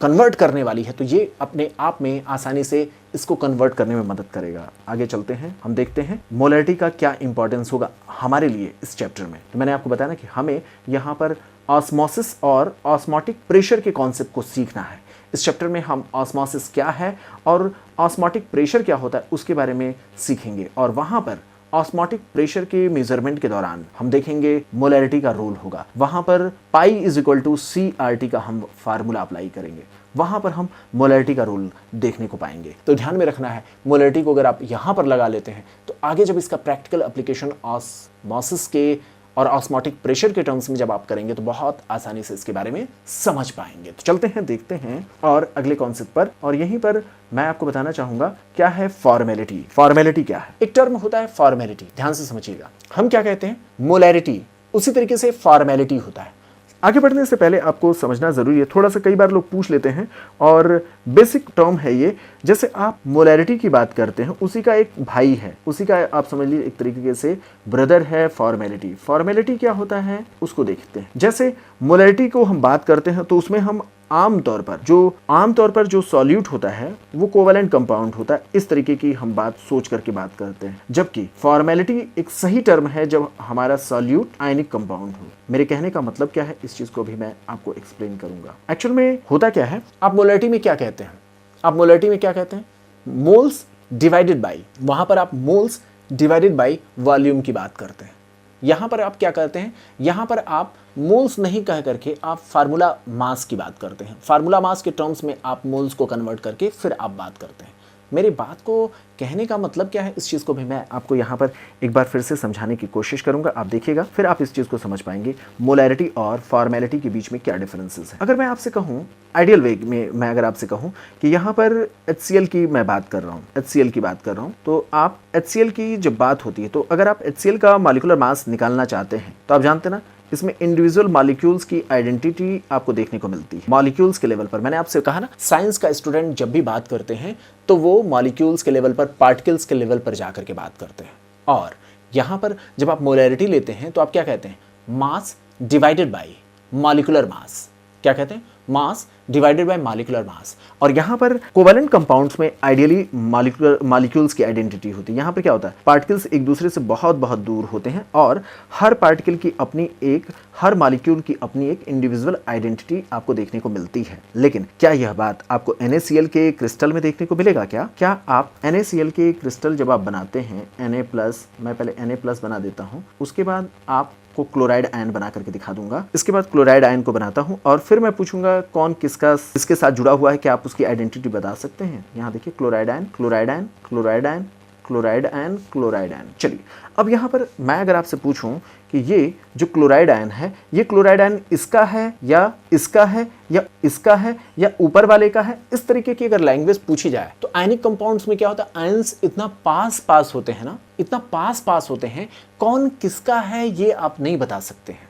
कन्वर्ट करने वाली है तो ये अपने आप में आसानी से इसको कन्वर्ट करने में मदद करेगा। आगे चलते हैं, हम देखते हैं मोलैरिटी का क्या इंपॉर्टेंस होगा हमारे लिए इस चैप्टर में। तो मैंने आपको बताया ना कि हमें यहाँ पर ऑस्मोसिस और ऑस्मोटिक प्रेशर के कॉन्सेप्ट को सीखना है। इस चैप्टर में हम ऑस्मोसिस क्या है और ऑस्मोटिक प्रेशर क्या होता है उसके बारे में सीखेंगे, और वहां पर ऑस्मोटिक प्रेशर के मेजरमेंट के दौरान हम देखेंगे मोलैरिटी का रोल होगा। वहां पर pi is equal to CRT का हम फार्मूला अप्लाई करेंगे, वहां पर हम मोलैरिटी का रोल देखने को पाएंगे। तो ध्यान में रखना है, मोलैरिटी को अगर आप यहां पर लगा लेते हैं तो आगे जब इसका प्रैक्टिकल एप्लीकेशन ऑस्मोसिस के और ऑस्मोटिक प्रेशर के टर्म्स में जब आप करेंगे तो बहुत आसानी से इसके बारे में समझ पाएंगे। तो चलते हैं, देखते हैं और अगले कॉन्सेप्ट पर। और यहीं पर मैं आपको बताना चाहूंगा क्या है फॉर्मेलिटी। फॉर्मेलिटी क्या है, एक टर्म होता है फॉर्मेलिटी, ध्यान से समझिएगा। हम क्या कहते हैं, मोलैरिटी, उसी तरीके से फॉर्मेलिटी होता है। आगे बढ़ने से पहले आपको समझना जरूरी है, थोड़ा सा कई बार लोग पूछ लेते हैं और बेसिक टर्म है ये। जैसे आप मोलैरिटी की बात करते हैं, उसी का एक भाई है, उसी का आप समझ लीजिए एक तरीके से ब्रदर है फॉर्मेलिटी। फॉर्मेलिटी क्या होता है उसको देखते हैं। जैसे मोलैरिटी को हम बात करते हैं तो उसमें हम आमतौर पर जो सॉल्यूट होता है वो कोवेलेंट कंपाउंड होता है, इस तरीके की हम बात सोच करके बात करते हैं। जबकि फॉर्मेलिटी एक सही टर्म है जब हमारा सॉल्यूट आयनिक कंपाउंड हो। मेरे कहने का मतलब क्या है, इस चीज को भी मैं आपको एक्सप्लेन करूंगा। एक्चुअल में होता क्या है, आप मोलैरिटी में क्या कहते हैं, मोल्स डिवाइडेड बाई, वहां पर आप मोल्स डिवाइडेड बाई वॉल्यूम की बात करते हैं। यहां पर आप क्या करते हैं, यहां पर आप मोल्स नहीं कह करके आप फार्मूला मास की बात करते हैं। फार्मूला मास के टर्म्स में आप मोल्स को कन्वर्ट करके फिर आप बात करते हैं। मेरी बात को कहने का मतलब क्या है, इस चीज़ को भी मैं आपको यहाँ पर एक बार फिर से समझाने की कोशिश करूंगा। आप देखिएगा, फिर आप इस चीज़ को समझ पाएंगे मोलैरिटी और फॉर्मेलिटी के बीच में क्या डिफरेंसेस है। अगर मैं आपसे कहूँ आइडियल वे में, मैं अगर आपसे कहूँ कि यहाँ पर HCl की मैं बात कर रहा हूँ, तो आप HCl की जब बात होती है तो अगर आप HCl का मॉलिक्यूलर मास निकालना चाहते हैं तो आप जानते ना, इसमें इंडिविजुअल मॉलिक्यूल्स की आइडेंटिटी आपको देखने को मिलती है मॉलिक्यूल्स के लेवल पर। मैंने आपसे कहा ना, साइंस का स्टूडेंट जब भी बात करते हैं तो वो मॉलिक्यूल्स के लेवल पर, पार्टिकल्स के लेवल पर जाकर के बात करते हैं। और यहाँ पर जब आप मोलैरिटी लेते हैं तो आप क्या कहते हैं, mass divided by molecular mass. क्या कहते हैं, mass divided by molecular mass. और यहाँ पर कोवेलेंट कंपाउंड्स में आइडियली मॉलिक्यूल्स की आइडेंटिटी होती है। यहाँ पर क्या होता है, पार्टिकल्स एक दूसरे से बहुत बहुत दूर होते हैं और हर पार्टिकल की अपनी एक, हर मॉलिक्यूल की अपनी एक इंडिविजुअल आइडेंटिटी आपको देखने को मिलती है। लेकिन क्या यह बात आपको NaCl के क्रिस्टल में देखने को मिलेगा? क्या आप NaCl के क्रिस्टल जब आप बनाते हैं, Na+, मैं पहले Na+ बना देता हूँ, उसके बाद आप आपको क्लोराइड आयन बना करके दिखा दूंगा। इसके बाद क्लोराइड आयन को बनाता हूं और फिर मैं पूछूंगा कौन किसके साथ जुड़ा हुआ है, क्या आप उसकी आइडेंटिटी बता सकते हैं। यहाँ देखिए chloride ion, chloride ion, chloride ion, chloride ion, chloride ion. चलिए अब यहाँ पर मैं अगर आपसे पूछूं कि ये जो क्लोराइड आयन है, ये क्लोराइड आयन इसका है या इसका है या इसका है या ऊपर वाले का है, इस तरीके की अगर लैंग्वेज पूछी जाए तो आयनिक कंपाउंड्स में क्या होता है, आयंस इतना पास होते हैं ना, इतना पास होते हैं, कौन किसका है ये आप नहीं बता सकते हैं।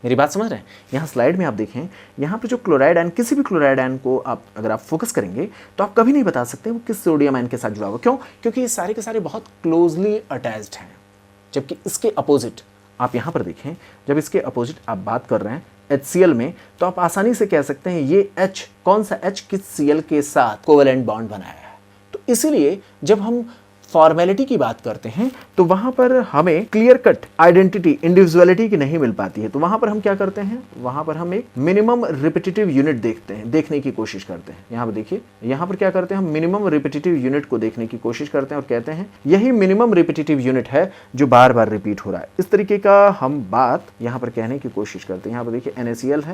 मेरी बात समझ रहे हैं। यहाँ स्लाइड में आप देखें, यहाँ पे जो क्लोराइड आयन, किसी भी क्लोराइड आयन को अगर आप फोकस करेंगे तो आप कभी नहीं बता सकते वो किस सोडियम आयन के साथ जुड़ा हुआ। क्यों? क्योंकि ये सारे के सारे बहुत क्लोजली अटैच्ड हैं। जबकि इसके अपोजिट आप यहाँ पर देखें, जब इसके अपोजिट आप बात कर रहे हैं HCl में, तो आप आसानी से कह सकते हैं ये H, कौन सा H किस Cl के साथ कोवेलेंट बॉन्ड बनाया है। तो इसीलिए जब हम फॉर्मेलिटी की बात करते हैं तो वहां पर हमें क्लियर कट आइडेंटिटी, इंडिविजुअलिटी की नहीं मिल पाती है। तो वहां पर हम क्या करते हैं, वहां पर हम एक मिनिमम रिपीटेटिव यूनिट देखने की कोशिश करते हैं। यहाँ पर देखिए, यहाँ पर क्या करते हैं, हम मिनिमम रिपीटेटिव यूनिट को देखने की कोशिश करते हैं और कहते हैं यही मिनिमम रिपीटेटिव यूनिट है जो बार बार रिपीट हो रहा है। इस तरीके का हम बात यहाँ पर कहने की कोशिश करते हैं। यहाँ पर देखिए NaCl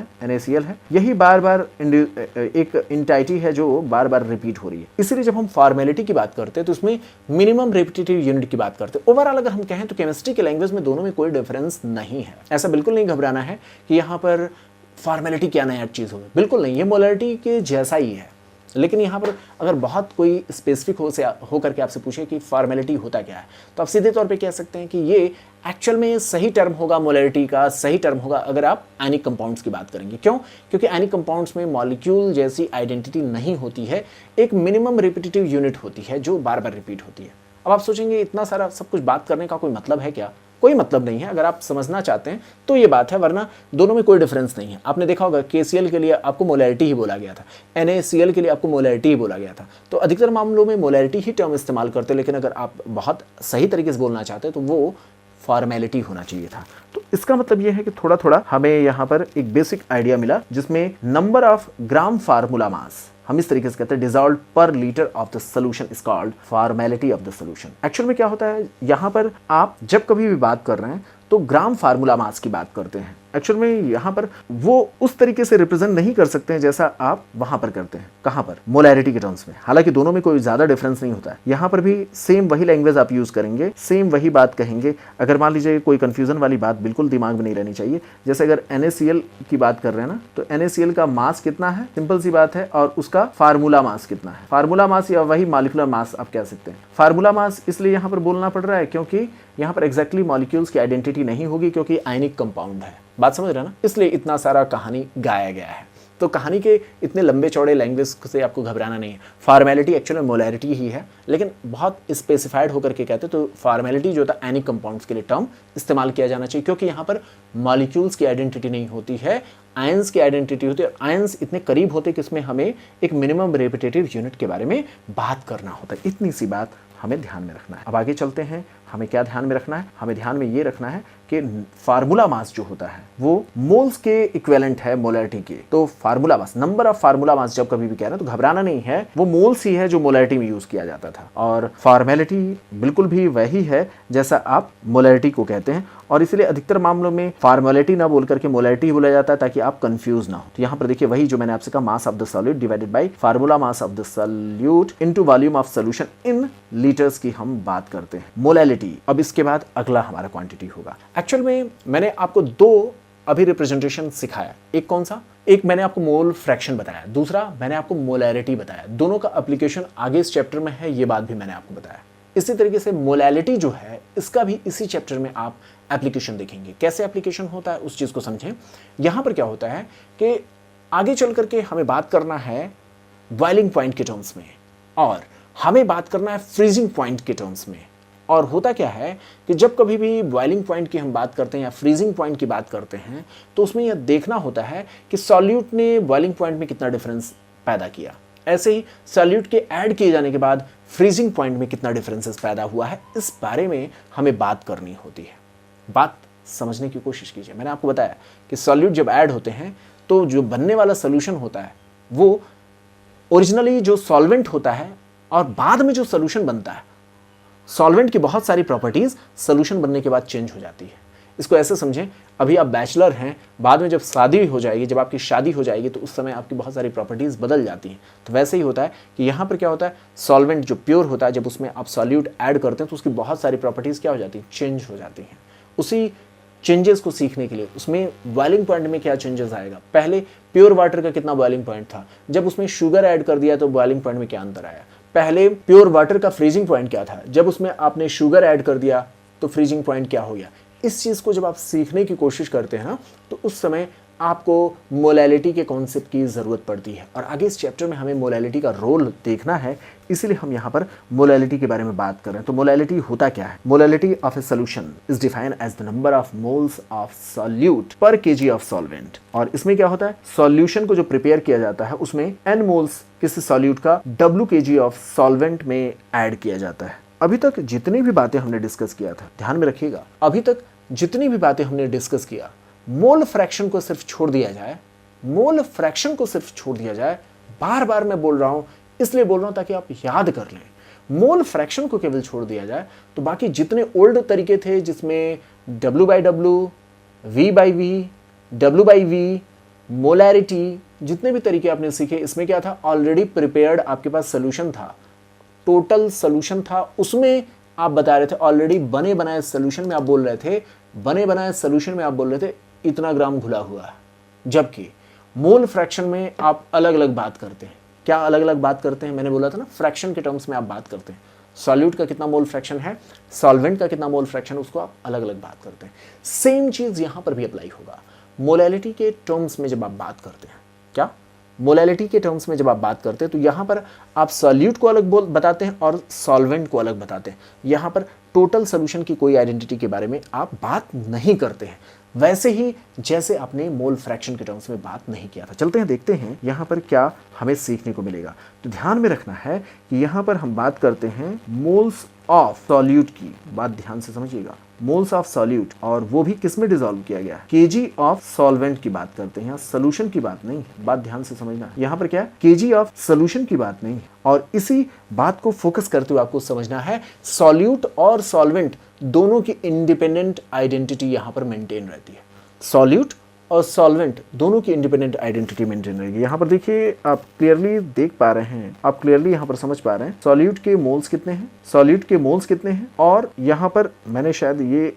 है, यही बार बार एक इंटाइटी है जो बार बार रिपीट हो रही है। इसलिए जब हम फॉर्मेलिटी की बात करते हैं तो उसमें मिनिमम रिपीटेटिव यूनिट की बात करते हैं। ओवरऑल अगर हम कहें तो केमिस्ट्री के लैंग्वेज में दोनों में कोई डिफरेंस नहीं है। ऐसा बिल्कुल नहीं घबराना है कि यहाँ पर फॉर्मेलिटी क्या नया चीज़ होगी, बिल्कुल नहीं, ये मोलरिटी के जैसा ही है। लेकिन यहाँ पर अगर बहुत कोई स्पेसिफिक हो करके आपसे पूछे कि फॉर्मेलिटी होता क्या है, तो आप सीधे तौर पे कह सकते हैं कि ये एक्चुअल में सही टर्म होगा, मोलरिटी का सही टर्म होगा अगर आप आयनिक कंपाउंड्स की बात करेंगे। क्यों? क्योंकि आयनिक कंपाउंड्स में मॉलिक्यूल जैसी आइडेंटिटी नहीं होती है, एक मिनिमम रिपीटेटिव यूनिट होती है जो बार बार रिपीट होती है। अब आप सोचेंगे इतना सारा सब कुछ बात करने का कोई मतलब है क्या? कोई मतलब नहीं है। अगर आप समझना चाहते हैं तो ये बात है, वरना दोनों में कोई डिफरेंस नहीं है। आपने देखा होगा KCl के लिए आपको मोलैरिटी ही बोला गया था, NaCl के लिए आपको मोलैरिटी ही बोला गया था। तो अधिकतर मामलों में मोलैरिटी ही टर्म इस्तेमाल करते हैं, लेकिन अगर आप बहुत सही तरीके से बोलना चाहते हैं तो वो फॉर्मेलिटी होना चाहिए था। तो इसका मतलब ये है कि थोड़ा थोड़ा हमें यहाँ पर एक बेसिक आइडिया मिला, जिसमें number of gram formula mass हम इस तरीके से कहते हैं डिसॉल्व्ड पर litre of the solution is called formality of the solution. Actual में क्या होता है, यहाँ पर आप जब कभी भी बात कर रहे हैं तो ग्राम फार्मूला मास की बात करते हैं। एक्चुअल में यहाँ पर वो उस तरीके से रिप्रेजेंट नहीं कर सकते हैं जैसा आप वहां पर करते हैं। कहां पर? मोलैरिटी के टर्म्स में। हालांकि दोनों में कोई ज्यादा डिफरेंस नहीं होता है। यहाँ पर भी सेम वही लैंग्वेज आप यूज करेंगे, सेम वही बात कहेंगे। अगर मान लीजिए कोई कंफ्यूजन वाली बात बिल्कुल दिमाग में नहीं रहनी चाहिए। जैसे अगर NaCl की बात कर रहे हैं ना, तो NaCl का मास कितना है, सिंपल सी बात है, और उसका फार्मूला मास कितना है। फार्मूला मास या वही मॉलिक्यूलर मास आप कह सकते हैं। फार्मूला मास इसलिए यहाँ पर बोलना पड़ रहा है क्योंकि यहाँ पर एग्जैक्टली मॉलिक्यूल्स की आइडेंटिटी नहीं होगी, क्योंकि आयनिक कंपाउंड है। बात समझ रहे हैं ना? इसलिए इतना सारा कहानी गाया गया है। तो कहानी के इतने लंबे चौड़े लैंग्वेज से आपको घबराना नहीं है। फॉर्मेलिटी एक्चुअली मोलैरिटी ही है, लेकिन बहुत स्पेसिफाइड होकर के कहते हैं। तो फॉर्मेलिटी जो होता है आयनिक कंपाउंड्स के लिए टर्म इस्तेमाल किया जाना चाहिए, क्योंकि यहाँ पर मॉलिक्यूल्स की आइडेंटिटी नहीं होती है, आयंस की आइडेंटिटी होती है। आयंस इतने करीब होते कि इसमें हमें एक मिनिमम रिपीटेटिव यूनिट के बारे में बात करना होता है। इतनी सी बात हमें ध्यान में रखना है। अब आगे चलते हैं, हमें क्या ध्यान में रखना है? हमें ध्यान में ये रखना है कि फार्मूला मास जो होता है वो मोल्स के इक्विवेलेंट है मोलैरिटी के। तो formula mass, number of formula mass जब कभी भी कह रहे हैं तो घबराना नहीं है, वो मोल्स ही है जो मोलैरिटी में यूज किया जाता था। और फॉर्मेलिटी बिल्कुल भी वही है जैसा आप मोलैरिटी को कहते हैं, और इसलिए अधिकतर मामलों में फॉर्मेलिटी ना बोल करके मोलैरिटी बोला जाता है ताकि आप कंफ्यूज ना हो। तो यहाँ पर देखिए वही जो मैंने आपसे कहा, mass of the solid divided by formula mass of the solute into volume of solution in litres की हम बात करते हैं, मोलैलिटी। अब इसके बाद अगला हमारा क्वांटिटी होगा। एक्चुअल में मैंने आपको दो अभी रिप्रेजेंटेशन सिखाया। एक कौन सा? एक मैंने आपको मोल फ्रैक्शन बताया, दूसरा मैंने आपको मोलैरिटी बताया। दोनों का एप्लीकेशन आगे इस चैप्टर में है, ये बात भी मैंने आपको बताया। इसी तरीके से मोलैलिटी जो है इसका भी इसी चैप्टर में आप एप्लीकेशन देखेंगे। कैसे एप्लीकेशन होता है उस चीज को समझें। यहां पर क्या होता है कि आगे चल करके हमें बात करना है बॉइलिंग पॉइंट के टर्म्स में, और हमें बात करना है फ्रीजिंग पॉइंट के टर्म्स में। और होता क्या है कि जब कभी भी बॉइलिंग पॉइंट की हम बात करते हैं या फ्रीजिंग पॉइंट की बात करते हैं तो उसमें यह देखना होता है कि सॉल्यूट ने बॉइलिंग पॉइंट में कितना डिफरेंस पैदा किया। ऐसे ही सॉल्यूट के ऐड किए जाने के बाद फ्रीजिंग पॉइंट में कितना डिफरेंसेस पैदा हुआ है, इस बारे में हमें बात करनी होती है। बात समझने की कोशिश कीजिए। मैंने आपको बताया कि सॉल्यूट जब ऐड होते हैं तो जो बनने वाला सोल्यूशन होता है वो ओरिजिनली जो सॉल्वेंट होता है, और बाद में जो सोल्यूशन बनता है, सॉल्वेंट की बहुत सारी प्रॉपर्टीज सोल्यूशन बनने के बाद चेंज हो जाती है। इसको ऐसे समझें, अभी आप बैचलर हैं, बाद में जब शादी हो जाएगी, जब आपकी शादी हो जाएगी तो उस समय आपकी बहुत सारी प्रॉपर्टीज़ बदल जाती हैं। तो वैसे ही होता है कि यहाँ पर क्या होता है, सॉल्वेंट जो प्योर होता है, जब उसमें आप सॉल्यूट ऐड करते हैं तो उसकी बहुत सारी प्रॉपर्टीज़ क्या हो जाती हैं, चेंज हो जाती हैं। उसी चेंजेस को सीखने के लिए उसमें बॉइलिंग पॉइंट में क्या चेंजेस आएगा, पहले प्योर वाटर का कितना बॉइलिंग पॉइंट था, जब उसमें शुगर ऐड कर दिया तो बॉइलिंग पॉइंट में क्या अंतर आया, पहले प्योर वाटर का फ्रीजिंग पॉइंट क्या था, जब उसमें आपने शुगर ऐड कर दिया तो फ्रीजिंग पॉइंट क्या हो गया। इस चीज़ को जब आप सीखने की कोशिश करते हैं ना, तो उस समय आपको मोलैलिटी के कॉन्सेप्ट की ज़रूरत पड़ती है। और आगे इस चैप्टर में हमें मोलैलिटी का रोल देखना है, इसीलिए हम यहाँ पर मोलैलिटी के बारे में बात कर रहे हैं। तो मोलैलिटी होता क्या है? Molality of a solution is defined as the number of moles of solute per kg of solvent. और इसमें क्या होता है, सॉल्यूशन को जो प्रिपेयर किया जाता है उसमें n मोल्स किसी सॉल्यूट का w kg ऑफ सॉल्वेंट में ऐड किया जाता है। अभी तक जितनी भी बातें हमने डिस्कस किया था, ध्यान में रखिएगा, अभी तक जितनी भी बातें हमने डिस्कस किया, मोल फ्रैक्शन को सिर्फ छोड़ दिया जाए, मोल फ्रैक्शन को सिर्फ छोड़ दिया जाए, बार बार मैं बोल रहा हूं, इसलिए बोल रहा हूं ताकि आप याद कर लें। मोल फ्रैक्शन को केवल छोड़ दिया जाए तो बाकी जितने ओल्ड तरीके थे जिसमें W/W, V/V, W/V, मोलैरिटी, जितने भी तरीके आपने सीखे, इसमें क्या था, ऑलरेडी प्रिपेयर्ड आपके पास सोल्यूशन था, टोटल सोल्यूशन था, उसमें आप बता रहे थे, ऑलरेडी बने बनाए सोल्यूशन में आप बोल रहे थे, बने बनाए सोल्यूशन में आप बोल रहे थे इतना ग्राम घुला हुआ है, जबकि मोल फ्रैक्शन में आप अलग अलग बात करते हैं। क्या अलग अलग बात करते हैं? मैंने बोला था ना, फ्रैक्शन के टर्म्स में आप बात करते हैं। सॉल्यूट का कितना मोल फ्रैक्शन है, सॉल्वेंट का कितना मोल फ्रैक्शन है, उसको आप अलग अलग बात करते हैं। सेम चीज यहां पर भी अप्लाई होगा। मोलैलिटी के टर्म्स में जब आप बात करते हैं, क्या मोलैलिटी के टर्म्स में जब आप बात करते हैं तो यहां पर आप सॉल्यूट को अलग बताते हैं और सॉल्वेंट को अलग बताते हैं। यहां पर टोटल सोल्यूशन की कोई आइडेंटिटी के बारे में आप बात नहीं करते हैं, वैसे ही जैसे आपने मोल फ्रैक्शन के टर्म्स में बात नहीं किया था। चलते हैं, देखते हैं यहां पर क्या हमें सीखने को मिलेगा। तो ध्यान में रखना है कि यहां पर हम बात करते हैं मोल्स ऑफ सॉल्यूट की, बात ध्यान से समझिएगा, मोल्स ऑफ सॉल्यूट, और वो भी किस में डिसॉल्व किया गया है, केजी ऑफ सॉल्वेंट की बात करते हैं, सोल्यूशन की बात नहीं, बात ध्यान से समझना। यहाँ पर क्या है, केजी ऑफ सोल्यूशन की बात नहीं, और इसी बात को फोकस करते हुए आपको समझना है सॉल्यूट और सॉल्वेंट दोनों की इंडिपेंडेंट आइडेंटिटी यहाँ पर मेंटेन रहती है। सॉल्यूट और सॉल्वेंट दोनों की इंडिपेंडेंट आइडेंटिटी मेंटेन रहेगी। यहाँ पर देखिए, आप क्लियरली देख पा रहे हैं, आप क्लियरली यहाँ पर समझ पा रहे हैं सॉल्यूट के मोल्स कितने हैं, सॉल्यूट के मोल्स कितने हैं, और यहाँ पर मैंने शायद ये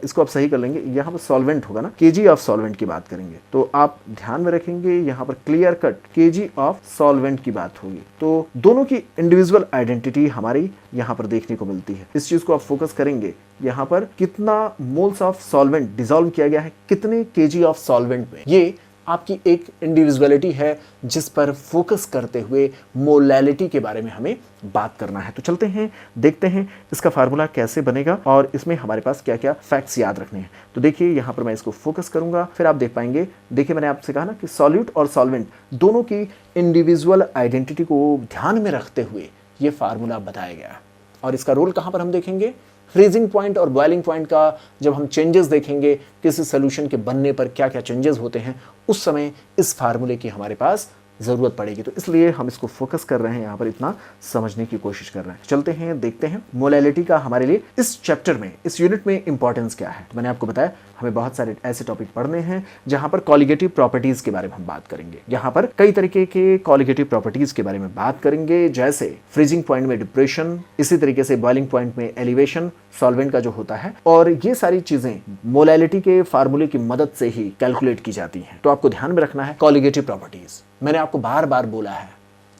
इसको आप सही कर लेंगे, यहाँ पर सॉल्वेंट होगा ना, केजी ऑफ सॉल्वेंट की बात करेंगे, तो आप ध्यान में रखेंगे यहाँ पर clear cut KG of solvent की बात होगी। तो दोनों की इंडिविजुअल आइडेंटिटी हमारी यहाँ पर देखने को मिलती है। इस चीज को आप फोकस करेंगे, यहाँ पर कितना मोल्स ऑफ सॉल्वेंट डिसॉल्व किया गया है, कितने केजी ऑफ सॉल्वेंट में, ये आपकी एक इंडिविजुअलिटी है जिस पर फोकस करते हुए मोलैलिटी के बारे में हमें बात करना है। तो चलते हैं, देखते हैं इसका फार्मूला कैसे बनेगा और इसमें हमारे पास क्या क्या फैक्ट्स याद रखने हैं। तो देखिए, यहाँ पर मैं इसको फोकस करूंगा, फिर आप देख पाएंगे। देखिए, मैंने आपसे कहा ना कि सॉल्यूट और सॉल्वेंट दोनों की इंडिविजुअल आइडेंटिटी को ध्यान में रखते हुए ये फार्मूला बताया गया, और इसका रोल कहाँ पर हम देखेंगे, फ्रीजिंग पॉइंट और बॉइलिंग पॉइंट का जब हम चेंजेस देखेंगे, किसी सोल्यूशन के बनने पर क्या क्या चेंजेस होते हैं, उस समय इस फार्मूले की हमारे पास ज़रूरत पड़ेगी। तो इसलिए हम इसको फोकस कर रहे हैं, यहाँ पर इतना समझने की कोशिश कर रहे हैं। चलते हैं, देखते हैं मोलैलिटी का हमारे लिए इस चैप्टर में, इस यूनिट में इंपॉर्टेंस क्या है। तो मैंने आपको बताया हमें बहुत सारे ऐसे टॉपिक पढ़ने हैं जहां पर कॉलिगेटिव प्रॉपर्टीज के बारे में हम बात करेंगे। यहाँ पर कई तरीके के कॉलिगेटिव प्रॉपर्टीज के बारे में बात करेंगे, जैसे फ्रीजिंग पॉइंट में डिप्रेशन, इसी तरीके से बॉइलिंग पॉइंट में एलिवेशन सॉल्वेंट का जो होता है, और ये सारी चीजें मोलैलिटी के फार्मूले की मदद से ही कैलकुलेट की जाती हैं। तो आपको ध्यान में रखना है कॉलिगेटिव प्रॉपर्टीज। मैंने आपको बार बार बोला है,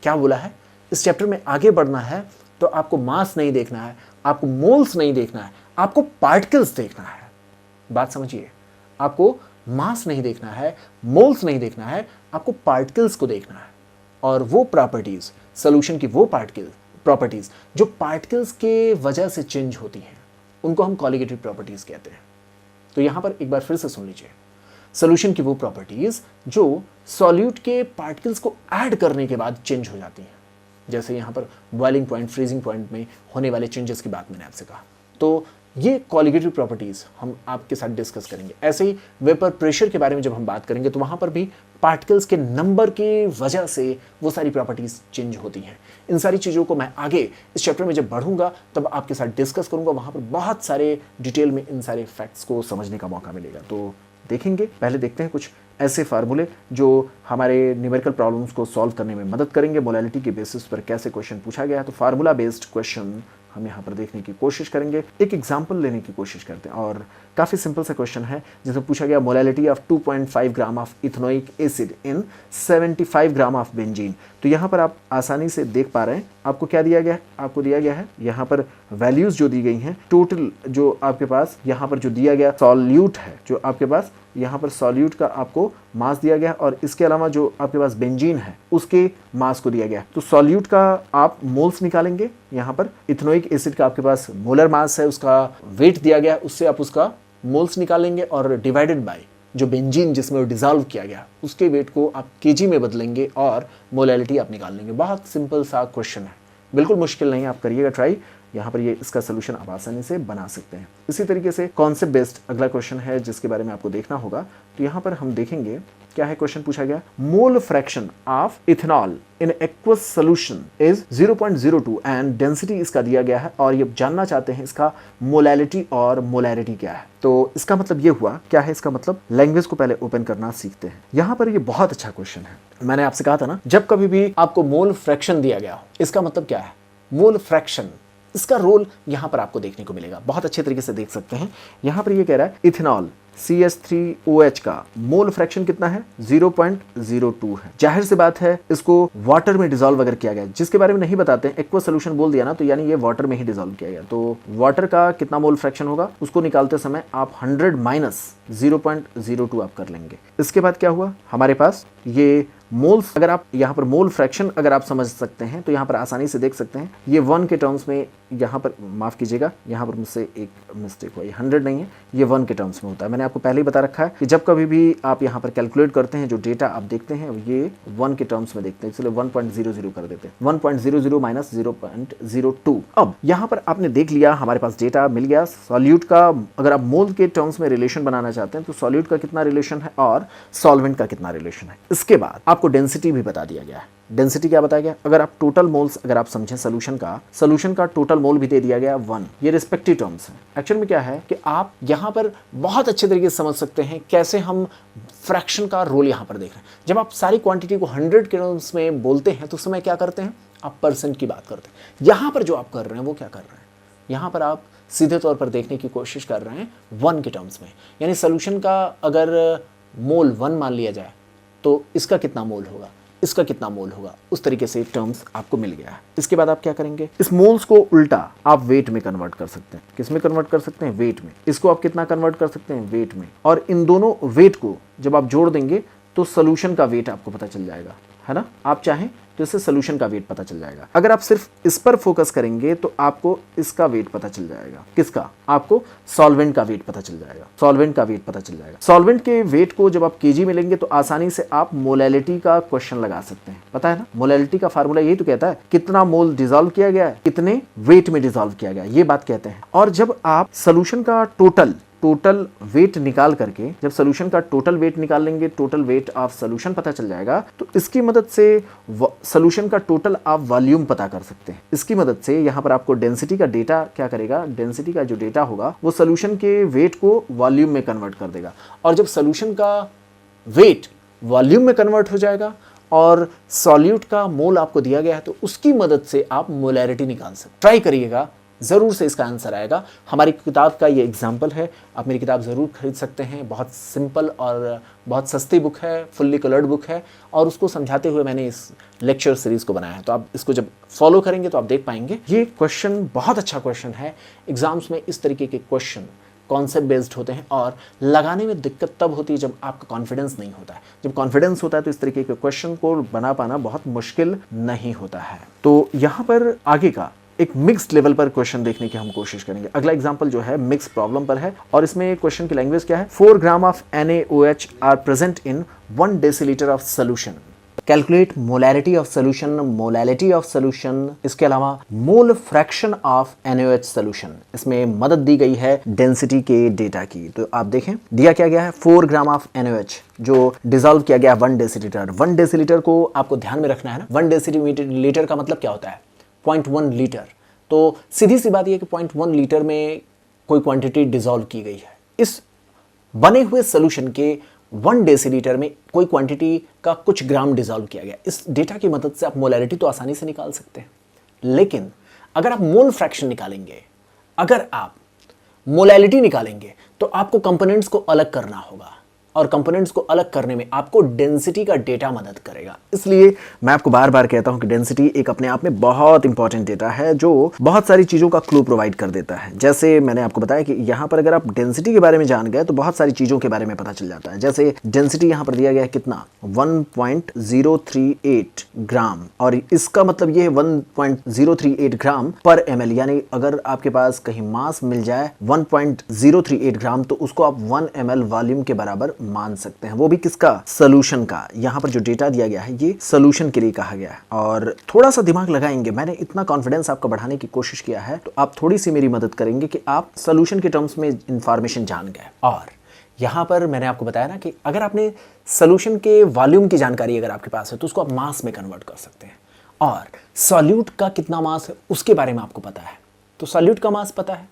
क्या बोला है, इस चैप्टर में आगे बढ़ना है तो आपको मास नहीं देखना है, आपको मोल्स नहीं देखना है, आपको पार्टिकल्स देखना है। बात समझिए, आपको मास नहीं देखना है, मोल्स नहीं देखना है, आपको पार्टिकल्स को देखना है। और वो प्रॉपर्टीज, सॉल्यूशन की वो प्रॉपर्टीज जो पार्टिकल्स के वजह से चेंज होती हैं, उनको हम कॉलिगेटिव प्रॉपर्टीज कहते हैं। तो यहां पर एक बार फिर से सुन लीजिए, सॉल्यूशन की वो प्रॉपर्टीज जो सॉल्यूट के पार्टिकल्स को ऐड करने के बाद चेंज हो जाती हैं, जैसे यहां पर बॉइलिंग पॉइंट, फ्रीजिंग पॉइंट में होने वाले चेंजेस की बात मैंने आपसे कहा। तो ये कॉलिगेटिव प्रॉपर्टीज हम आपके साथ डिस्कस करेंगे। ऐसे ही वेपर प्रेशर के बारे में जब हम बात करेंगे तो वहां पर भी पार्टिकल्स के नंबर की वजह से वो सारी प्रॉपर्टीज चेंज होती हैं। इन सारी चीज़ों को मैं आगे इस चैप्टर में जब बढ़ूंगा तब आपके साथ डिस्कस करूंगा, वहां पर बहुत सारे डिटेल में इन सारे फैक्ट्स को समझने का मौका मिलेगा। तो देखेंगे, पहले देखते हैं कुछ ऐसे फार्मूले जो हमारे न्यूमेरिकल प्रॉब्लम्स को सॉल्व करने में मदद करेंगे। मोलैलिटी के बेसिस पर कैसे क्वेश्चन पूछा गया है, तो फार्मूला बेस्ड क्वेश्चन हम यहाँ पर देखने की कोशिश करेंगे। एक एग्जाम्पल लेने की कोशिश करते हैं और काफ़ी सिंपल सा क्वेश्चन है जिसमें पूछा गया molality of 2.5 gram of ethanoic acid in 75 gram of benzene. तो यहाँ पर आप आसानी से देख पा रहे हैं आपको क्या दिया गया है, आपको दिया गया है यहाँ पर वैल्यूज जो दी गई हैं, टोटल जो आपके पास यहाँ पर जो दिया गया सॉल्यूट है, जो आपके पास यहाँ पर सॉल्यूट का आपको मास दिया गया और इसके अलावा जो आपके पास बेंजीन है उसके मास को दिया गया। तो सॉल्यूट का आप मोल्स निकालेंगे, यहाँ पर इथेनोइक एसिड का आपके पास मोलर मास है, उसका वेट दिया गया, उससे आप उसका मोल्स निकालेंगे और डिवाइडेड बाय जो बेंजीन जिसमें डिसॉल्व किया गया उसके वेट को आप केजी में बदलेंगे और मोलैलिटी आप निकाल लेंगे। बहुत सिंपल सा क्वेश्चन है, बिल्कुल मुश्किल नहीं है, आप करिएगा ट्राई। यहाँ पर ये इसका सोल्यूशन आप आसानी से बना सकते हैं। इसी तरीके से कॉन्सेप्ट बेस्ड अगला क्वेश्चन है जिसके बारे में आपको देखना होगा। तो यहाँ पर हम देखेंगे क्या है, क्वेश्चन पूछा गया मोल fraction of ethanol in aqueous solution is 0.02 and density इसका दिया गया है और ये जानना चाहते हैं इसका मोलैलिटी और मोलैरिटी क्या है। तो इसका मतलब ये हुआ, क्या है इसका मतलब, लैंग्वेज को पहले ओपन करना सीखते हैं। यहाँ पर ये बहुत अच्छा क्वेश्चन है। मैंने आपसे कहा था ना, जब कभी भी आपको मोल फ्रैक्शन दिया गया हो, इसका मतलब क्या है, मोल फ्रैक्शन, इसका रोल यहां पर आपको देखने को मिलेगा, बहुत अच्छे तरीके से देख सकते हैं। यहां पर ये कह रहा है इथेनॉल CH3OH का मोल फ्रैक्शन कितना है, 0.02 है। जाहिर सी बात है इसको वाटर में डिसॉल्व अगर किया गया, जिसके बारे में नहीं बताते हैं, एक्वा सोल्यूशन बोल दिया ना, तो यानी ये वाटर में ही डिसॉल्व किया गया। तो वाटर का कितना मोल फ्रैक्शन होगा उसको निकालते समय आप 100 माइनस 0.02 आप कर लेंगे। इसके बाद क्या हुआ, हमारे पास ये मोल्स, अगर आप यहाँ पर मोल फ्रैक्शन अगर आप समझ सकते हैं तो यहाँ पर आसानी से देख सकते हैं, ये 1 के टर्म्स में, यहाँ पर माफ कीजिएगा, यहाँ पर मुझसे एक मिस्टेक हुआ, ये 100 नहीं है, ये 1 के टर्म्स में होता है। मैंने आपको पहले ही बता रखा है कि जब कभी भी आप यहाँ पर कैलकुलेट करते हैं, जो डेटा आप देखते हैं ये 1 के टर्म्स में देखते हैं, इसलिए 1.00 कर देते हैं, 1.00 माइनस 0.02। अब यहाँ पर आपने देख लिया, हमारे पास डेटा मिल गया। सॉल्यूट का अगर आप मोल के टर्म्स में रिलेशन बनाना चाहते हैं तो सॉल्यूट का कितना रिलेशन है और सॉल्वेंट का कितना रिलेशन है। इसके बाद आपको डेंसिटी भी बता दिया गया है। डेंसिटी क्या बताया गया, अगर आप टोटल मोल्स अगर आप समझें सोल्यूशन का टोटल मोल भी दे दिया गया 1। ये रिस्पेक्टिव टर्म्स हैं। एक्चुअल में क्या है कि आप यहां पर बहुत अच्छे तरीके से समझ सकते हैं कैसे हम फ्रैक्शन का रोल यहां पर देख रहे हैं। जब आप सारी क्वांटिटी को 100 के टर्म्स में बोलते हैं तो उस समय क्या करते हैं, आप परसेंट की बात करते हैं। यहां पर जो आप कर रहे हैं वो क्या कर रहे हैं, यहां पर आप सीधे तौर पर देखने की कोशिश कर रहे हैं 1 के टर्म्स में, यानी सोल्यूशन का अगर मोल 1 मान लिया जाए तो इसका कितना मोल होगा, इसका कितना मोल होगा, उस तरीके से टर्म्स आपको मिल गया है। इसके बाद आप क्या करेंगे, इस मोल्स को उल्टा आप वेट में कन्वर्ट कर सकते हैं। किस में कन्वर्ट कर सकते हैं, वेट में। इसको आप कितना कन्वर्ट कर सकते हैं, वेट में। और इन दोनों वेट को जब आप जोड़ देंगे तो सोल्यूशन का वेट आपको पता चल जाएगा, है ना। आप चाहें तो इससे सोल्यूशन का वेट पता चल जाएगा। अगर आप सिर्फ इस पर फोकस करेंगे तो आपको इसका वेट पता चल जाएगा। किसका, आपको सॉल्वेंट का वेट पता चल जाएगा, सॉल्वेंट का वेट पता चल जाएगा। सॉल्वेंट के वेट को जब आप केजी में लेंगे तो आसानी से आप मोलैलिटी का क्वेश्चन लगा सकते हैं। पता है ना, मोलैलिटी का फार्मूला यही तो कहता है कितना मोल डिसॉल्व किया गया है, कितने वेट में डिसॉल्व किया गया, ये बात कहते हैं। और जब आप सोल्यूशन का टोटल वेट निकाल करके, जब सोल्यूशन का टोटल वेट निकाल लेंगे, टोटल वेट ऑफ सोल्यूशन पता चल जाएगा, तो इसकी मदद से सोल्यूशन का टोटल आप वॉल्यूम पता कर सकते हैं। इसकी मदद से यहाँ पर आपको डेंसिटी का डेटा क्या करेगा, डेंसिटी का जो डेटा होगा वो सोल्यूशन के वेट को वॉल्यूम में कन्वर्ट कर देगा। और जब सोल्यूशन का वेट वॉल्यूम में कन्वर्ट हो जाएगा और सॉल्यूट का मोल आपको दिया गया है तो उसकी मदद से आप मोलैरिटी निकाल सकते। ट्राई करिएगा, ज़रूर से इसका आंसर आएगा। हमारी किताब का ये एग्जाम्पल है, आप मेरी किताब ज़रूर खरीद सकते हैं। बहुत सिंपल और बहुत सस्ती बुक है, फुल्ली कलर्ड बुक है और उसको समझाते हुए मैंने इस लेक्चर सीरीज़ को बनाया है। तो आप इसको जब फॉलो करेंगे तो आप देख पाएंगे। ये क्वेश्चन बहुत अच्छा क्वेश्चन है। एग्जाम्स में इस तरीके के क्वेश्चन कॉन्सेप्ट बेस्ड होते हैं और लगाने में दिक्कत तब होती है जब आपका कॉन्फिडेंस नहीं होता है। जब कॉन्फिडेंस होता है तो इस तरीके के क्वेश्चन को बना पाना बहुत मुश्किल नहीं होता है। तो यहाँ पर आगे का एक मिक्स्ड लेवल पर क्वेश्चन देखने की हम कोशिश करेंगे। अगला एग्जांपल जो है मिक्स प्रॉब्लम पर है और इसमें क्वेश्चन की लैंग्वेज क्या है, 4 gram of NaOH are present in 1 decilitre of solution. Calculate molarity of solution, molality of solution, इसके अलावा मोल फ्रैक्शन ऑफ NaOH सोल्यूशन। इसमें मदद दी गई है डेंसिटी के डेटा की। तो आप देखें दिया क्या गया है 4 ग्राम ऑफ NaOH जो डिजोल्व किया गया 1 डेसीलीटर। 1 डेसीलीटर को आपको ध्यान में रखना है ना, 1 डेसीलीटर का मतलब क्या होता है 0.1 लीटर। तो सीधी सी बात यह कि 0.1 लीटर में कोई क्वांटिटी डिजोल्व की गई है। इस बने हुए सोल्यूशन के 1 डेसीलीटर में कोई क्वांटिटी का कुछ ग्राम डिजोल्व किया गया। इस डेटा की मदद से आप मोलैरिटी तो आसानी से निकाल सकते हैं, लेकिन अगर आप मोल फ्रैक्शन निकालेंगे, अगर आप मोलैलिटी निकालेंगे, तो आपको कंपोनेंट्स को अलग करना होगा, और कंपोनेंट्स को अलग करने में आपको डेंसिटी का डेटा मदद करेगा। इसलिए मैं आपको बार बार कहता हूं कि डेंसिटी एक अपने आप में बहुत इंपॉर्टेंट डेटा है जो बहुत सारी चीजों का क्लू प्रोवाइड कर देता है। जैसे मैंने आपको बताया कि यहां पर अगर आप डेंसिटी के बारे में जान गए तो बहुत सारी चीजों के बारे में पता चल जाता है। जैसे डेंसिटी यहां पर दिया गया है कितना 1.038 ग्राम, और इसका मतलब ये है 1.038 ग्राम पर ml, यानी अगर आपके पास कहीं मास मिल जाए 1.038 ग्राम तो उसको आप 1 ml वॉल्यूम के बराबर मान सकते हैं, वो भी किसका सॉल्यूशन का। यहां पर जो डेटा दिया गया है ये सॉल्यूशन के लिए कहा गया है। और थोड़ा सा दिमाग लगाएंगे, मैंने इतना कॉन्फिडेंस आपका बढ़ाने की कोशिश किया है, तो आप थोड़ी सी मेरी मदद करेंगे कि आप सॉल्यूशन के टर्म्स में इंफॉर्मेशन जान गए। और यहां पर मैंने आपको बताया ना कि अगर आपने सॉल्यूशन के वॉल्यूम की जानकारी अगर आपके पास है तो उसको आप मास में कन्वर्ट कर सकते हैं, और सॉल्यूट का कितना मास है उसके बारे में आपको पता है, तो सॉल्यूट का मास पता है,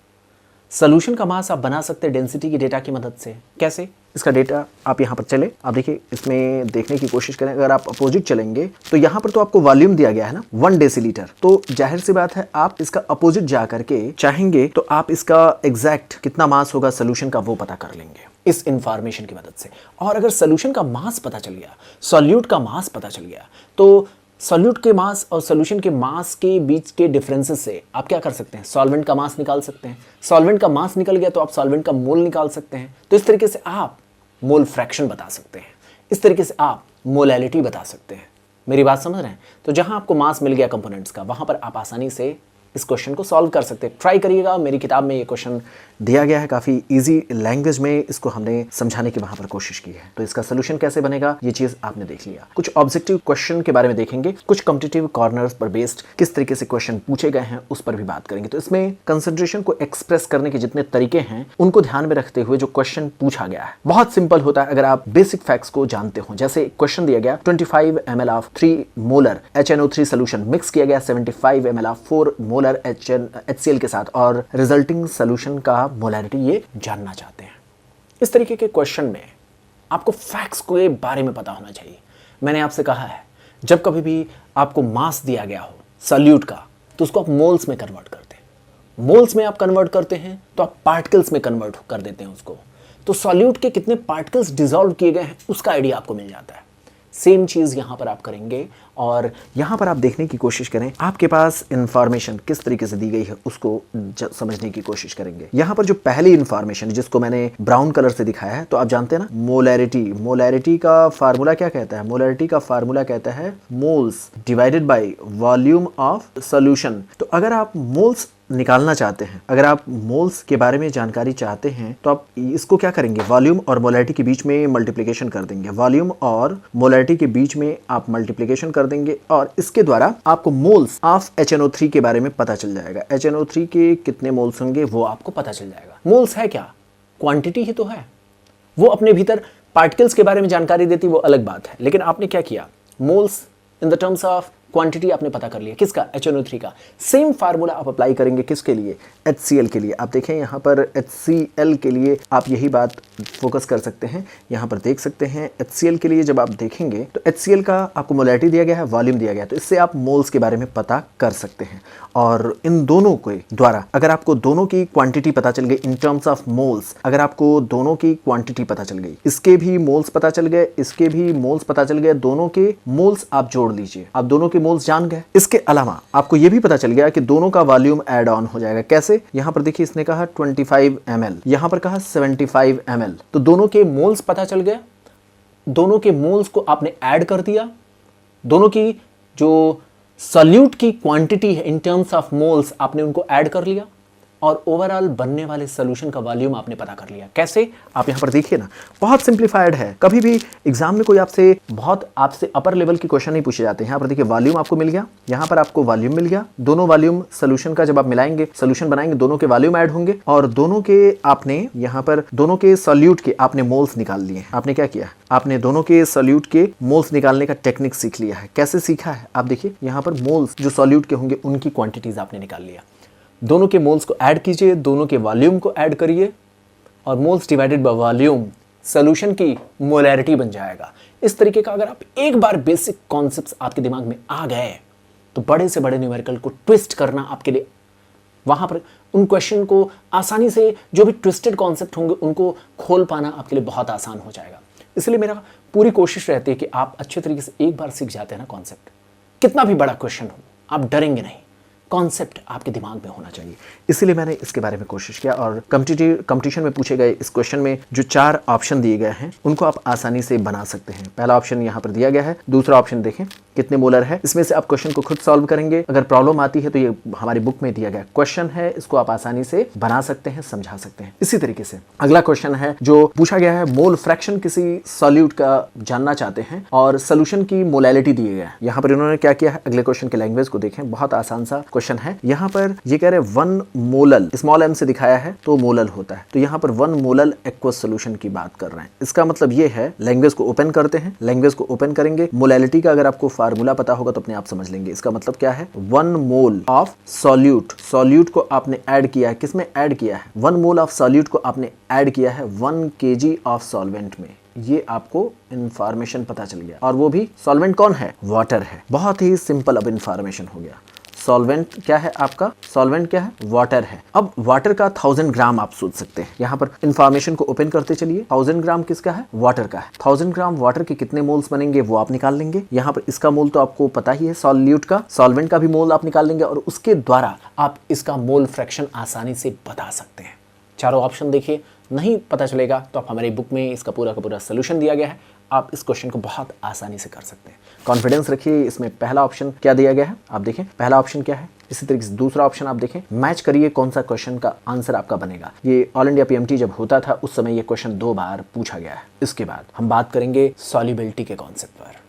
सॉल्यूशन का मास आप बना सकते हैं डेंसिटी की डेटा की मदद से। कैसे? इसका डेटा आप यहाँ पर चले, आप देखिए इसमें देखने की कोशिश करें। अगर आप अपोजिट चलेंगे तो यहाँ पर तो आपको वॉल्यूम दिया गया है ना 1 डेसीलीटर, तो जाहिर सी बात है आप इसका अपोजिट जा करके चाहेंगे तो आप इसका एग्जैक्ट कितना मास होगा सोल्यूशन का वो पता कर लेंगे इस इंफॉर्मेशन की मदद से। और अगर सोल्यूशन का मास पता चल गया, सॉल्यूट का मास पता चल गया, तो सॉल्यूट के मास और सॉल्यूशन के मास के बीच के डिफरेंसेस से आप क्या कर सकते हैं, सॉल्वेंट का मास निकाल सकते हैं। सॉल्वेंट का मास निकल गया तो आप सॉल्वेंट का मोल निकाल सकते हैं। तो इस तरीके से आप मोल फ्रैक्शन बता सकते हैं, इस तरीके से आप मोलैलिटी बता सकते हैं। मेरी बात समझ रहे हैं? तो जहां आपको मास मिल गया कंपोनेंट्स का, वहां पर आप आसानी से इस क्वेश्चन को सॉल्व कर सकते हैं। ट्राई करिएगा, मेरी किताब में ये क्वेश्चन दिया गया है, काफ़ी इजी लैंग्वेज में इसको हमने समझाने की वहां पर कोशिश की है। तो इसका सोल्यूशन कैसे बनेगा ये चीज़ आपने देख लिया। कुछ ऑब्जेक्टिव क्वेश्चन के बारे में देखेंगे, कुछ कॉम्पिटिटिव कॉर्नर्स पर बेस्ड किस तरीके से क्वेश्चन पूछे गए हैं उस पर भी बात करेंगे। तो इसमें कंसंट्रेशन को एक्सप्रेस करने के जितने तरीके हैं उनको ध्यान में रखते हुए जो क्वेश्चन पूछा गया है बहुत सिंपल होता है अगर आप बेसिक फैक्ट्स को जानते हो। जैसे क्वेश्चन दिया गया 25 ml of 3 molar HNO3 solution mix किया गया 75 ml ऑफ 4 मोलर HCl के साथ, और रिजल्टिंग सोल्यूशन का मोलैरिटी ये जानना चाहते हैं। इस तरीके के क्वेश्चन में आपको फैक्ट्स के बारे में पता होना चाहिए। मैंने आपसे कहा है जब कभी भी आपको मास दिया गया हो सॉल्यूट का तो उसको आप मोल्स में कन्वर्ट करते हैं। मोल्स में आप कन्वर्ट करते हैं तो आप पार्टिकल्स में कन्वर्ट कर देते हैं उसको, तो सॉल्यूट के कितने पार्टिकल्स डिसॉल्व किए गए हैं उसका आइडिया आपको मिल जाता है। सेम चीज यहां पर आप करेंगे, और यहां पर आप देखने की कोशिश करें आपके पास इंफॉर्मेशन किस तरीके से दी गई है उसको समझने की कोशिश करेंगे। यहां पर जो पहली इंफॉर्मेशन जिसको मैंने ब्राउन कलर से दिखाया है, तो आप जानते हैं ना मोलैरिटी, मोलैरिटी का फार्मूला क्या कहता है? मोलैरिटी का फार्मूला कहता है moles divided by volume of solution. तो अगर आप मोल्स निकालना चाहते हैं, अगर आप मोल्स के बारे में जानकारी चाहते हैं, तो आप इसको क्या करेंगे, वॉल्यूम और मोलैरिटी के बीच में मल्टीप्लिकेशन कर देंगे। वॉल्यूम और मोलैरिटी के बीच में आप मल्टीप्लिकेशन कर देंगे, और इसके द्वारा आपको मोल्स ऑफ HNO3 के बारे में पता चल जाएगा। HNO3 के कितने मोल्स होंगे वो आपको पता चल जाएगा। मोल्स है क्या? क्वांटिटी ही तो है। वो अपने भीतर पार्टिकल्स के बारे में जानकारी देती, वो अलग बात है, लेकिन आपने क्या किया, moles in the terms of quantity आपने पता कर लिया। किसका? HNO3 का। सेम फार्मूला आप अप्लाई करेंगे किसके लिए? HCl के लिए। आप देखें यहाँ पर HCl के लिए आप यही बात फोकस कर सकते हैं। यहाँ पर देख सकते हैं HCl के लिए जब आप देखेंगे तो HCl का आपको मोलैरिटी दिया गया है, वॉल्यूम दिया गया है, तो इससे आप मोल्स के बारे में पता कर सकते हैं। और इन दोनों के द्वारा अगर आपको दोनों की क्वांटिटी पता चल गई इन टर्म्स ऑफ मोल्स, अगर आपको दोनों की क्वांटिटी पता चल गई, इसके भी मोल्स पता चल गए, इसके भी मोल्स पता चल गए, दोनों के मोल्स आप जोड़ लीजिए, आप दोनों के मोल्स जान गए। इसके अलावा आपको यह भी पता चल गया कि दोनों का वॉल्यूम ऐड ऑन हो जाएगा। कैसे? यहां पर देखिए इसने कहा 25 ml, यहां पर कहा 75 ml, तो दोनों के मोल्स पता चल गए, दोनों के मोल्स को आपने ऐड कर दिया, दोनों की जो सॉल्यूट की क्वांटिटी है इन टर्म्स ऑफ मोल्स आपने उनको ऐड कर लिया, और ओवरऑल बनने वाले सोल्यूशन का वॉल्यूम आपने पता कर लिया। कैसे? आप यहाँ पर देखिए ना, बहुत सिंप्लीफाइड है। कभी भी एग्जाम में कोई आपसे अपर लेवल की क्वेश्चन नहीं पूछे जाते। यहाँ पर देखिए वॉल्यूम आपको मिल गया, यहाँ पर आपको वॉल्यूम मिल गया। दोनों वॉल्यूम सोल्यूशन का जब आप मिलाएंगे, सोल्यूशन बनाएंगे, दोनों के वॉल्यूम ऐड होंगे और दोनों के आपने यहाँ पर दोनों के सॉल्यूट के आपने मोल्स निकाल लिए। आपने क्या किया? आपने दोनों के सॉल्यूट के मोल्स निकालने का टेक्निक सीख लिया है। कैसे सीखा है? आप देखिए यहाँ पर मोल्स जो सॉल्यूट के होंगे उनकी क्वांटिटीज आपने निकाल लिया। दोनों के मोल्स को ऐड कीजिए, दोनों के वॉल्यूम को ऐड करिए और moles divided by volume solution की मोलैरिटी बन जाएगा। इस तरीके का अगर आप एक बार बेसिक कॉन्सेप्ट्स आपके दिमाग में आ गए तो बड़े से बड़े न्यूमेरिकल को ट्विस्ट करना आपके लिए, वहां पर उन क्वेश्चन को आसानी से, जो भी ट्विस्टेड कॉन्सेप्ट होंगे उनको खोल पाना आपके लिए बहुत आसान हो जाएगा। इसलिए मेरा पूरी कोशिश रहती है कि आप अच्छे तरीके से एक बार सीख जाते हैं ना कॉन्सेप्ट, कितना भी बड़ा क्वेश्चन हो आप डरेंगे नहीं, कॉन्सेप्ट आपके दिमाग में होना चाहिए। इसलिए मैंने इसके बारे में कोशिश किया और कंपटीशन में पूछे गए इस क्वेश्चन में जो 4 ऑप्शन दिए गए हैं उनको आप आसानी से बना सकते हैं। पहला ऑप्शन यहाँ पर दिया गया है, दूसरा ऑप्शन देखें कितने मोलर है। इसमें से आप क्वेश्चन को खुद सॉल्व करेंगे। अगर प्रॉब्लम आती है तो ये हमारी बुक में दिया गया क्वेश्चन है, इसको आप आसानी से बना सकते हैं, समझा सकते हैं। इसी तरीके से अगला क्वेश्चन है जो पूछा गया है, मोल फ्रैक्शन किसी सॉल्यूट का जानना चाहते हैं और सोल्यूशन की मोलैलिटी दी गया है। यहाँ पर इन्होंने क्या किया है, अगले क्वेश्चन के लैंग्वेज को देखें, बहुत आसान सा क्वेश्चन है। यहाँ पर ये कह रहे हैं 1 मोलल, स्मॉल m से दिखाया है तो मोलल होता है, तो यहाँ पर 1 मोलल एक्वस सोल्यूशन की बात कर रहे हैं। इसका मतलब ये है, लैंग्वेज को ओपन करते हैं, लैंग्वेज को ओपन करेंगे, मोलैलिटी का अगर आपको फार्मूला पता होगा तो अपने आप समझ लेंगे। इसका मतलब क्या है, 1 मोल ऑफ सॉल्यूट, सॉल्यूट को आपने ऐड किया है, किसमें ऐड किया है, 1 मोल ऑफ सॉल्यूट को आपने ऐड किया है 1 kg ऑफ सॉल्वेंट में। ये आपको इंफॉर्मेशन पता चल गया और वो भी सॉल्वेंट कौन है, वाटर है। बहुत ही सिंपल अब इंफॉर्मेशन हो गया। सॉल्वेंट क्या है आपका, सॉल्वेंट क्या है, वाटर है। अब वाटर का 1000 ग्राम आप सोच सकते हैं। यहाँ पर इंफॉर्मेशन को ओपन करते चलिए, 1000 ग्राम किसका है, वाटर का है। 1000 ग्राम वाटर के कितने मोल्स बनेंगे वो आप निकाल लेंगे। यहाँ पर इसका मोल तो आपको पता ही है, सॉल्यूट का, सॉल्वेंट का भी मोल आप निकाल लेंगे और उसके द्वारा आप इसका मोल फ्रैक्शन आसानी से बता सकते हैं। चारों ऑप्शन देखिए, नहीं पता चलेगा तो आप हमारी बुक में इसका पूरा का पूरा सोल्यूशन दिया गया है, आप इस क्वेश्चन को बहुत आसानी से कर सकते हैं। कॉन्फिडेंस रखिए। इसमें पहला ऑप्शन क्या दिया गया है, आप देखें पहला ऑप्शन क्या है। इसी तरीके से दूसरा ऑप्शन आप देखें, मैच करिए कौन सा क्वेश्चन का आंसर आपका बनेगा। ये ऑल इंडिया पीएमटी जब होता था उस समय ये क्वेश्चन 2 बार पूछा गया है। इसके बाद हम बात करेंगे सॉल्युबिलिटी के कॉन्सेप्ट पर।